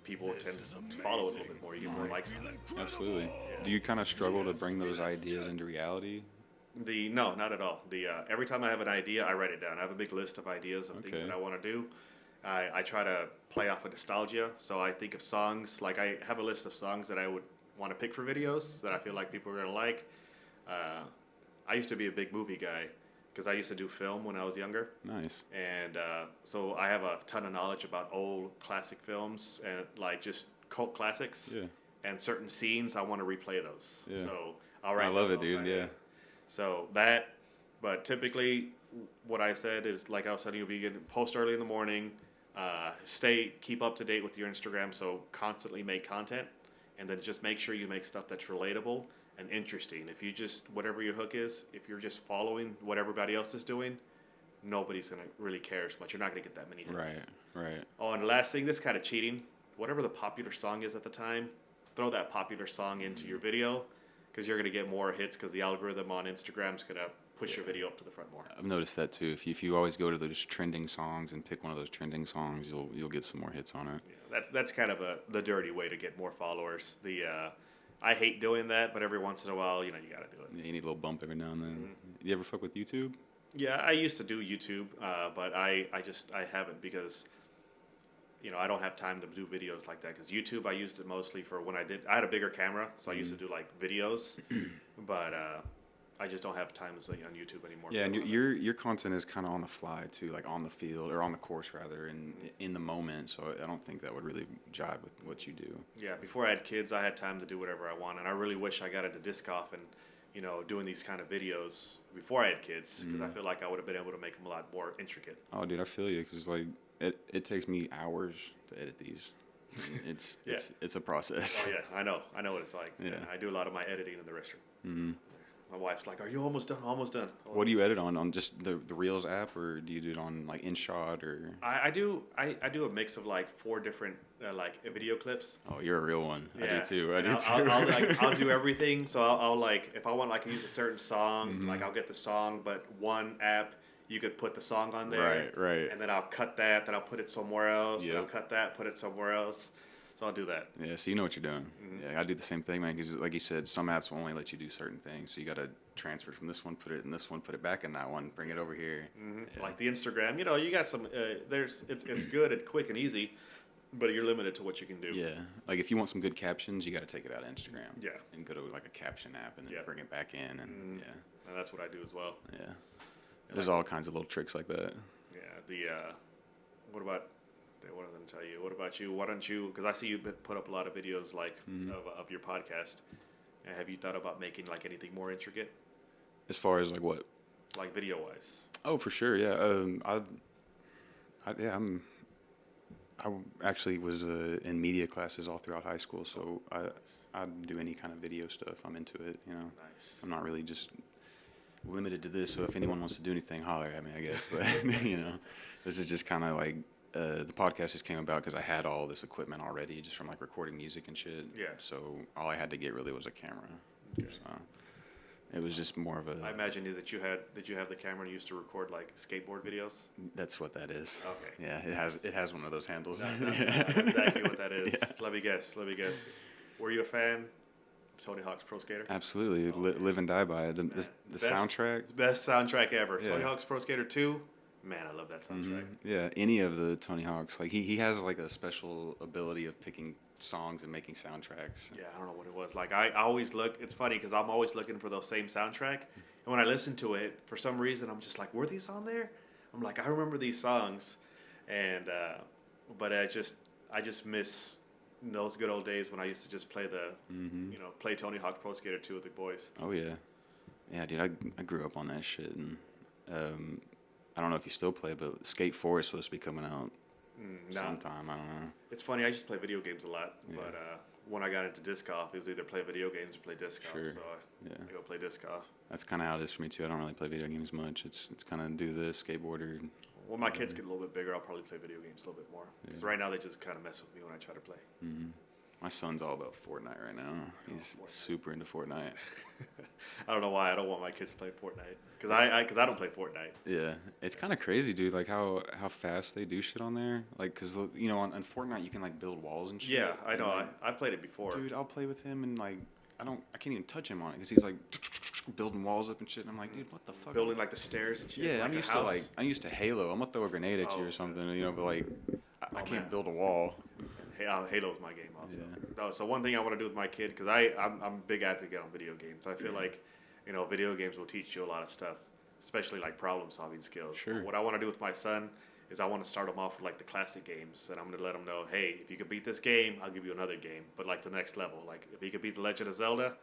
people tend to follow it a little bit more. You get more likes on it. Absolutely. Do you kind of struggle to bring those ideas into reality? No, not at all. Every time I have an idea, I write it down. I have a big list of ideas of things Okay. that I want to do. I try to play off of nostalgia, so I think of songs. Like I have a list of songs that I would want to pick for videos that I feel like people are gonna like. I used to be a big movie guy because I used to do film when I was younger. Nice. And so I have a ton of knowledge about old classic films and like just cult classics. Yeah. And certain scenes, I want to replay those. Yeah. So I'll write. I love those it, dude. ideas. Yeah. So that, but typically, what I said is like I was telling you, post early in the morning, keep up to date with your Instagram. So constantly make content, and then just make sure you make stuff that's relatable and interesting. If you just whatever your hook is, if you're just following what everybody else is doing, nobody's gonna really care as much. You're not gonna get that many hits. Right. Oh, and the last thing, this kind of cheating. Whatever the popular song is at the time, throw that popular song into your video, because you're gonna get more hits. Because the algorithm on Instagram's gonna push your video up to the front more. I've noticed that too. If you always go to those trending songs and pick one of those trending songs, you'll get some more hits on it. Yeah, that's kind of the dirty way to get more followers. I hate doing that, but every once in a while, you gotta do it. Yeah, you need a little bump every now and then. You ever fuck with YouTube? Yeah, I used to do YouTube, but I haven't because, I don't have time to do videos like that. Because YouTube, I used it mostly for when I had a bigger camera, so I used to do like videos, but I just don't have time on YouTube anymore. Yeah, and your content is kind of on the fly too, like on the field or on the course rather, and in the moment. So I don't think that would really jive with what you do. Yeah, before I had kids, I had time to do whatever I want, and I really wish I got into disc golf and doing these kind of videos before I had kids, because I feel like I would have been able to make them a lot more intricate. Oh, dude, I feel you, because like it takes me hours to edit these. It's a process. Oh yeah, I know what it's like. Yeah. And I do a lot of my editing in the restroom. My wife's like, "Are you almost done? Almost done." What do you edit on just the Reels app, or do you do it on like InShot or? I do a mix of like 4 different like video clips. Oh, you're a real one. Yeah. I do too. And I'll do everything. So I'll like, if I want like use a certain song, like I'll get the song, but one app you could put the song on there. Right. And then I'll cut that. Then I'll put it somewhere else. Yep. Then I'll cut that. Put it somewhere else. So I'll do that. Yeah, so you know what you're doing. Yeah, I do the same thing, man, because like you said, some apps will only let you do certain things. So you got to transfer from this one, put it in this one, put it back in that one, bring it over here. Yeah. Like the Instagram, you got some. It's good and quick and easy, but you're limited to what you can do. Yeah, like if you want some good captions, you got to take it out of Instagram. Yeah. And go to like a caption app and then bring it back in, and And that's what I do as well. yeah. There's all kinds of little tricks like that. Yeah. What about? What did I tell you? What about you? Why don't you? Because I see you put up a lot of videos like of your podcast. Have you thought about making like anything more intricate, As far as like what? like video wise? Oh, for sure. Yeah. I actually was in media classes all throughout high school, so I do any kind of video stuff. I'm into it. Nice. I'm not really just limited to this. So if anyone wants to do anything, holler at me, I guess. But this is just kind of like the podcast just came about because I had all this equipment already, just from like recording music and shit. Yeah. So all I had to get really was a camera. Okay. So it was just more of I a. imagine that you had. Did you have the camera and used to record like skateboard videos? That's what that is. Okay. Yeah, it has one of those handles. Not exactly what that is. Yeah. Let me guess. Were you a fan of Tony Hawk's Pro Skater? Absolutely, live and die by it. The soundtrack. Best soundtrack ever. Yeah. Tony Hawk's Pro Skater 2. Man, I love that soundtrack. Yeah, any of the Tony Hawks. Like he has like a special ability of picking songs and making soundtracks. Yeah, I don't know what it was. Like I always look. It's funny because I'm always looking for those same soundtrack, and when I listen to it, for some reason, I'm just like, were these on there? I'm like, I remember these songs, and but I just miss those good old days when I used to just play play Tony Hawk Pro Skater 2 with the boys. Oh yeah, dude. I grew up on that shit, and I don't know if you still play, but Skate 4 is supposed to be coming out No. sometime. I don't know. It's funny. I just play video games a lot, but when I got into disc golf, it was either play video games or play disc golf. Sure. So I go play disc golf. That's kind of how it is for me too. I don't really play video games much. It's kind of do this, skateboarder. When my kids get a little bit bigger, I'll probably play video games a little bit more. Because right now they just kind of mess with me when I try to play. My son's all about Fortnite right now. He's super into Fortnite. I don't know why I don't want my kids to play Fortnite. Because I don't play Fortnite. Yeah, it's kind of crazy, dude. Like how fast they do shit on there. Like, cause you know, on Fortnite you can like build walls and shit. Yeah, I know. Like, I played it before. dude, I'll play with him and like I can't even touch him on it because he's like building walls up and shit. And I'm like, dude, what the fuck? Building like the stairs and shit. Yeah, like I'm used to Halo. I'm gonna throw a grenade at you or something, you know. But like, I can't build a wall. Halo's my game also. Yeah. No, so one thing I want to do with my kid, because I'm a big advocate on video games. I feel like, video games will teach you a lot of stuff, especially like problem solving skills. Sure. What I want to do with my son is I want to start him off with like the classic games, and I'm going to let him know, hey, if you could beat this game, I'll give you another game, but like the next level. Like if he could beat The Legend of Zelda,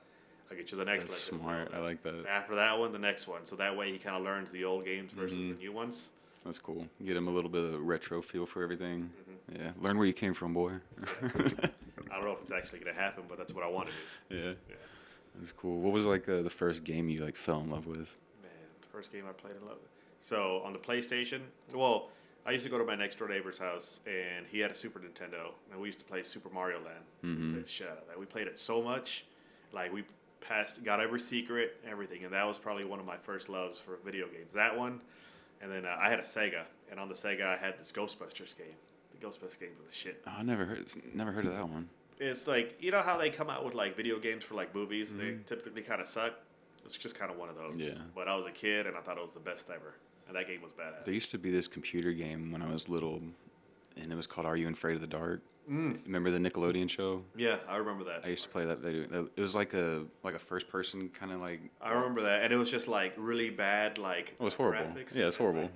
I'll get you the next That's Legend smart. of Zelda. I like that. After that one, the next one. So that way he kind of learns the old games versus the new ones. That's cool. Get him a little bit of retro feel for everything. Yeah, learn where you came from, boy. I don't know if it's actually going to happen, but that's what I want to do. Yeah. That's cool. What was like the first game you like fell in love with? Man, the first game I played in love with. So on the PlayStation, well, I used to go to my next door neighbor's house, and he had a Super Nintendo, and we used to play Super Mario Land. Played the shit out of that. We played it so much, like we got every secret, everything, and that was probably one of my first loves for video games. That one, and then I had a Sega, and on the Sega I had this Ghostbusters game. The Ghostbusters game was the shit. Oh, I never heard of that one. It's like, you know how they come out with like video games for like movies? They typically kind of suck. It's just kind of one of those. Yeah. But I was a kid, and I thought it was the best ever. And that game was badass. There used to be this computer game when I was little, and it was called Are You Afraid of the Dark? Remember the Nickelodeon show? Yeah, I remember that. I used to play that video. It was like a first person kind of like. I remember that, and it was just like really bad, like It was horrible. graphics. Yeah, it's horrible.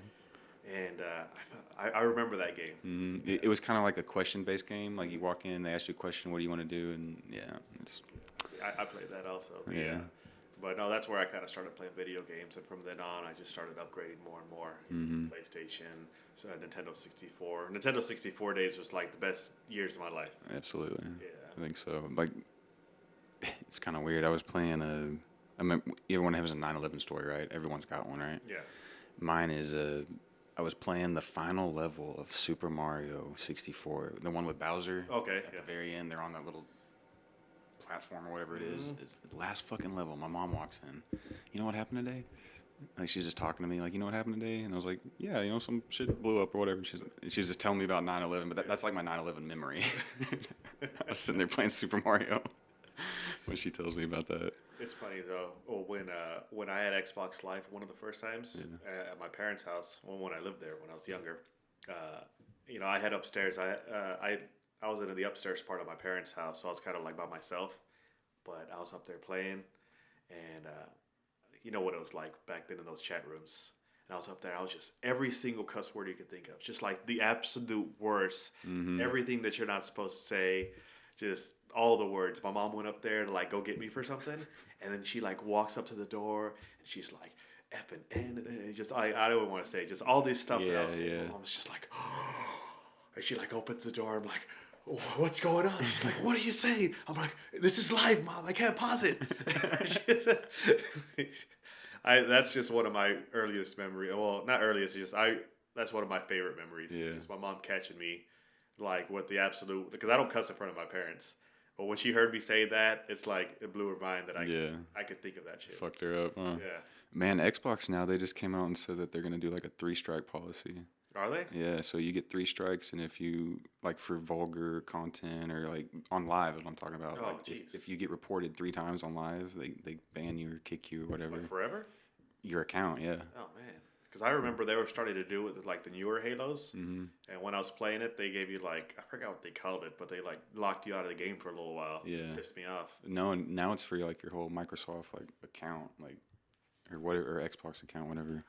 And I remember that game. It was kind of like a question-based game. Like you walk in, they ask you a question, what do you want to do, and yeah, it's. I played that also. Yeah. But no, that's where I kind of started playing video games, and from then on, I just started upgrading more and more. PlayStation, so Nintendo 64. Nintendo 64 days was like the best years of my life. Absolutely. Yeah. I think so. Like, it's kind of weird. I was playing everyone has a 9/11 story, right? Everyone's got one, right? Yeah. Mine is I was playing the final level of Super Mario 64, the one with Bowser. Okay. At the very end, they're on that little platform or whatever it is. It's the last fucking level. My mom walks in. You know what happened today? Like she's just talking to me, like, you know what happened today? And I was like, yeah, some shit blew up or whatever. She was just telling me about 9/11, but that's like my 9/11 memory. I was sitting there playing Super Mario when she tells me about that. It's funny though. When I had Xbox Live one of the first times at my parents' house, when I lived there when I was younger, I had upstairs. I was in the upstairs part of my parents' house, so I was kind of like by myself. But I was up there playing, and you know what it was like back then in those chat rooms. And I was up there. I was just every single cuss word you could think of, just like the absolute worst. Everything that you're not supposed to say, just all the words. My mom went up there to like go get me for something, and then she like walks up to the door and she's like F and N, and just I don't want to say just all this stuff that I was saying. My mom's just like, and she like opens the door. I'm like, what's going on? She's like, what are you saying? I'm like, this is live, Mom. I can't pause it. That's just one of my earliest memories. Well, not earliest, that's one of my favorite memories. Yeah. It's my mom catching me like with the absolute, because I don't cuss in front of my parents. But when she heard me say that, it's like it blew her mind that I could think of that shit. Fucked her up, huh? Yeah. Man, Xbox now, they just came out and said that they're going to do like a 3-strike policy. Are they? Yeah, so you get 3 strikes, and if you, like for vulgar content or like on live, what I'm talking about, Oh, like jeez. if you get reported 3 times on live, they ban you or kick you or whatever. Like forever? Your account, yeah. Oh, man. Because I remember they were starting to do it with like the newer Halos. And when I was playing it, they gave you like, I forgot what they called it, but they like locked you out of the game for a little while. Yeah. It pissed me off. No, now it's for like your whole Microsoft like account, like or whatever, or Xbox account, whatever.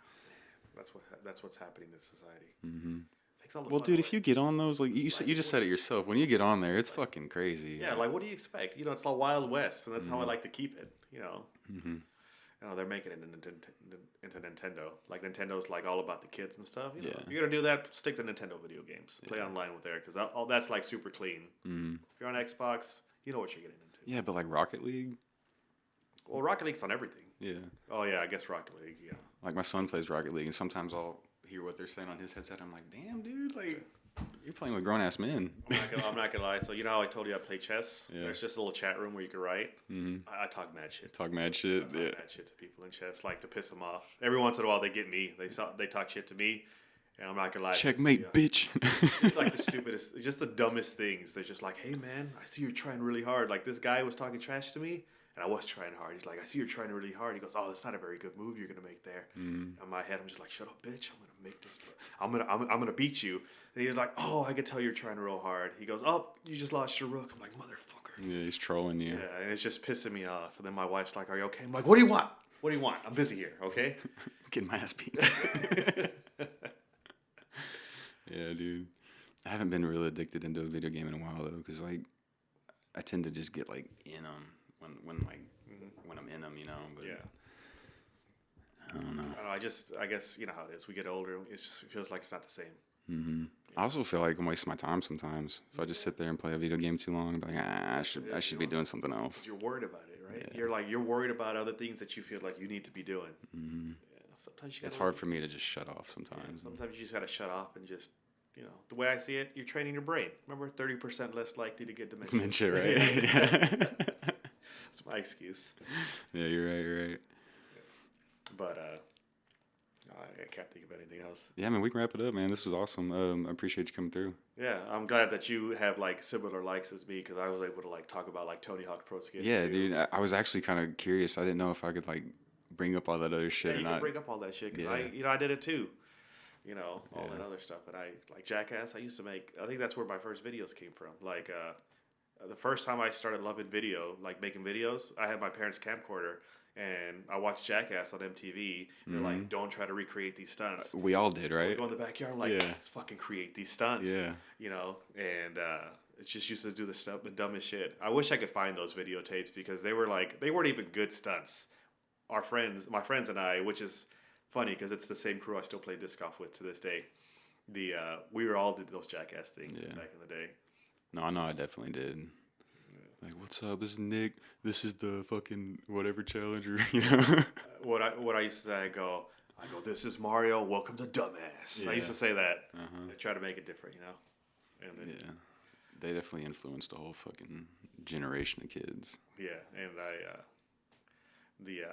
That's what's happening in society. Takes all the Well, fun dude, away. if you get on those, like you just said it yourself. When you get on there, it's fucking crazy. Yeah, like what do you expect? It's like Wild West, and that's how I like to keep it. You know, they're making it into Nintendo. Like Nintendo's like all about the kids and stuff. You know, Yeah. if you're gonna do that, stick to Nintendo video games. Play online with there because all that's like super clean. Mm. If you're on Xbox, you know what you're getting into. Yeah, but like Rocket League. Well, Rocket League's on everything. Yeah. Oh yeah, I guess Rocket League. Yeah. Like my son plays Rocket League, and sometimes I'll hear what they're saying on his headset. I'm like, damn, dude, like you're playing with grown ass men. I'm not gonna lie. So you know how I told you I play chess? Yeah. There's just a little chat room where you can write. Mm-hmm. I talk mad shit. Talk mad shit. I talk Yeah. mad shit to people in chess, like to piss them off. Every once in a while, they get me. They talk shit to me, and I'm not gonna lie. Checkmate, bitch. It's like the stupidest, just the dumbest things. They're just like, hey man, I see you're trying really hard. Like this guy was talking trash to me, and I was trying hard. He's like, I see you're trying really hard. He goes, oh, that's not a very good move you're gonna make there. In my head, I'm just like, shut up, bitch. I'm gonna make this. I'm gonna beat you. And he's like, oh, I could tell you're trying real hard. He goes, oh, you just lost your rook. I'm like, motherfucker. Yeah, he's trolling you. Yeah, and it's just pissing me off. And then my wife's like, are you okay? I'm like, what do you want? What do you want? I'm busy here, okay? Getting my ass beat. Yeah, dude. I haven't been really addicted into a video game in a while though, because like I tend to just get like in them when I'm in them, you know. But Yeah. I don't know. I don't know, I guess, you know how it is. We get older, it feels like it's not the same. Mm-hmm. I also feel like I'm wasting my time sometimes. If I just sit there and play a video game too long, I'm like, I should be doing something else. You're worried about it, right? Yeah. You're worried about other things that you feel like you need to be doing. Mm-hmm. Yeah, sometimes you It's gotta, hard for me to just shut off sometimes. Yeah, sometimes you just gotta shut off and just, you know, the way I see it, you're training your brain. Remember, 30% less likely to get dementia. Dementia, right? Yeah. That's my excuse. Yeah, you're right. But I can't think of anything else. Yeah, man, we can wrap it up, man. This was awesome. I appreciate you coming through. Yeah, I'm glad that you have like similar likes as me because I was able to like talk about like Tony Hawk Pro Skater. Yeah, too. dude. I was actually kind of curious. I didn't know if I could like bring up all that other shit Yeah, or you not. can bring up all that shit because Yeah. I did it too. You know, all Yeah. that other stuff. And I like Jackass. I used to make. I think that's where my first videos came from. Like the first time I started loving video, like making videos, I had my parents' camcorder. And I watched Jackass on MTV. They're like, don't try to recreate these stunts. We all did, We right? go in the backyard, I'm like, Yeah. let's fucking create these stunts. Yeah. You know, and it just used to do the dumbest shit. I wish I could find those videotapes because they weren't even good stunts. My friends and I, which is funny because it's the same crew I still play disc golf with to this day. We were all did those Jackass things Yeah. back in the day. No, I know I definitely did. Like, what's up? This is Nick. This is the fucking whatever challenger, you know? What I used to say, I go, this is Mario. Welcome to Dumbass. Yeah. I used to say that. Uh-huh. I try to make it different, you know. And then, Yeah. They definitely influenced the whole fucking generation of kids. yeah, and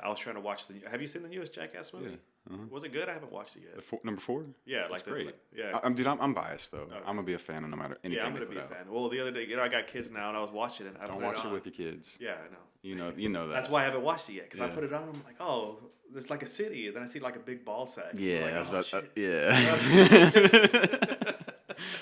I was trying to watch have you seen the newest Jackass movie? Yeah. Uh-huh. Was it good? I haven't watched it yet. Number 4? Yeah, That's like great. yeah. Dude, I'm biased though. Okay. I'm gonna be a fan of no matter anything. Yeah, I'm they gonna be put a out. fan. Well, the other day, you know, I got kids now, and I was watching it. And I Don't put watch it on. with your kids. Yeah, I know. You know that. That's why I haven't watched it yet, because I Yeah. put it on. I'm like, oh, it's like a city, and then I see like a big ball sack. Yeah, I'm like, I was oh, about. shit. Yeah.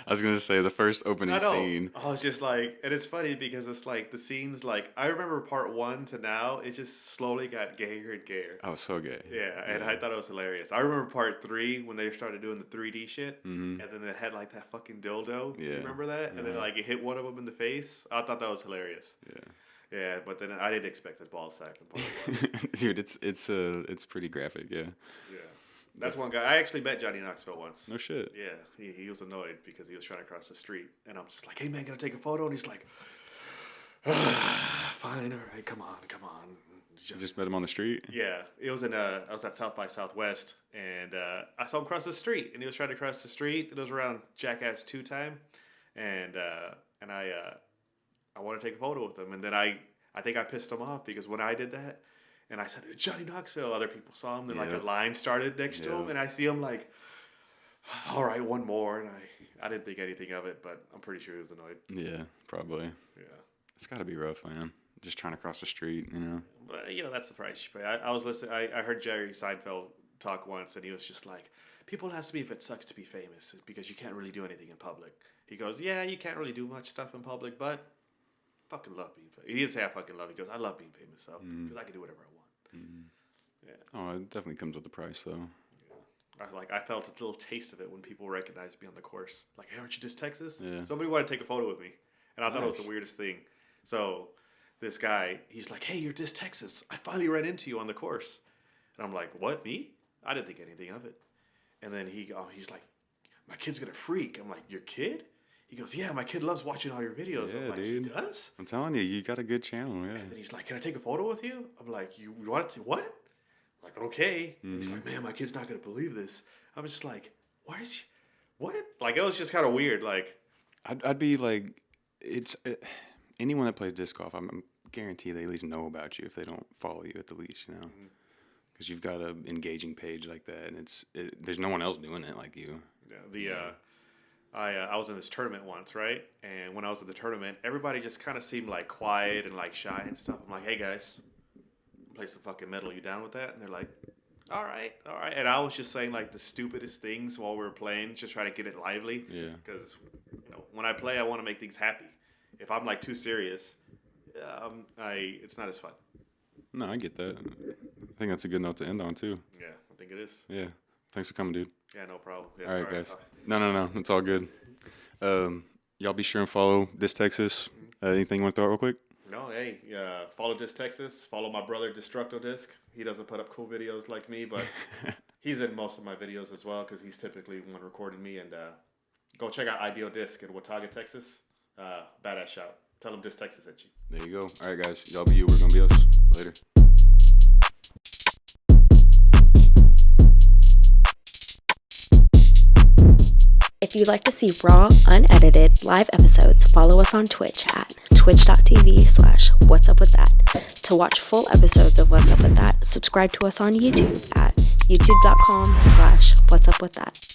I was gonna say the first opening I know. scene. I was just like, and it's funny because it's like the scenes. Like I remember part 1 to now, it just slowly got gayer and gayer. Oh, so gay. Yeah, and I thought it was hilarious. I remember part 3 when they started doing the 3D shit, Mhm. and then they had like that fucking dildo. Yeah. You remember that? And then like it hit one of them in the face. I thought that was hilarious. Yeah. Yeah, but then I didn't expect the ball sack in part 1. Dude, it's pretty graphic. Yeah. Yeah, that's one guy. I actually met Johnny Knoxville once. No shit. Yeah, he was annoyed because he was trying to cross the street, and I'm just like, "Hey man, can I take a photo?" And he's like, "Fine, all right, come on." Just met him on the street. Yeah, it was I was at South by Southwest, and I saw him cross the street, and he was trying to cross the street. It was around Jackass 2 time, and I wanted to take a photo with him, and then I think I pissed him off because when I did that, and I said Johnny Knoxville, other people saw him, then like Yeah. a line started next to him, Yeah. and I see him like, all right, one more, and I didn't think anything of it, but I'm pretty sure he was annoyed. Yeah, probably. Yeah. It's got to be rough, man. Just trying to cross the street, you know. But you know that's the price you pay. I was listening. I heard Jerry Seinfeld talk once, and he was just like, "People ask me if it sucks to be famous because you can't really do anything in public." He goes, "Yeah, you can't really do much stuff in public, but fucking love being famous." He didn't say I fucking love. He goes, "I love being famous, though, because I can do whatever I want." Yeah. Oh, it definitely comes with the price, though. I felt a little taste of it when people recognized me on the course. Like, "Hey, aren't you DiscTexas?" Yeah. Somebody wanted to take a photo with me, and I thought it was Nice. the weirdest thing. So this guy, he's like, "Hey, you're DiscTexas. I finally ran into you on the course." And I'm like, what, me? I didn't think anything of it. And then he's like, my kid's gonna freak. I'm like, your kid? He goes, yeah, my kid loves watching all your videos. Yeah, I'm like, dude. he does? I'm telling you, you got a good channel, yeah. And then he's like, can I take a photo with you? I'm like, you want to, what? I'm like, okay. Mm-hmm. He's like, man, my kid's not gonna believe this. I'm just like, what? Like, it was just kind of weird. Like, I'd be like, anyone that plays disc golf, I'm guarantee they at least know about you if they don't follow you at the least, you know, because you've got an engaging page like that, and there's no one else doing it like you. Yeah, I was in this tournament once, right? And when I was at the tournament, everybody just kind of seemed like quiet and like shy and stuff. I'm like, hey guys, play some fucking metal. You down with that? And they're like, all right. And I was just saying like the stupidest things while we were playing, just try to get it lively. Yeah. Because when I play, I want to make things happy. If I'm like too serious, it's not as fun. No, I get that. I think that's a good note to end on too. Yeah, I think it is. Yeah. Thanks for coming, dude. Yeah, no problem. Yeah, all right, sorry. guys. No. It's all good. Y'all be sure and follow DiscTexas. Anything you want to throw out real quick? No, hey, follow DiscTexas. Follow my brother, DestructoDisc. He doesn't put up cool videos like me, but he's in most of my videos as well because he's typically one recording me. And go check out Ideal Disc in Watauga, Texas. Badass shout. Tell him DiscTexas at you. There you go. All right, guys. Y'all be you. We're going to be us. Later. If you'd like to see raw, unedited, live episodes, follow us on Twitch at twitch.tv/Watsupwitdat. To watch full episodes of What's Up With That, subscribe to us on YouTube at youtube.com/Whatsupwithat.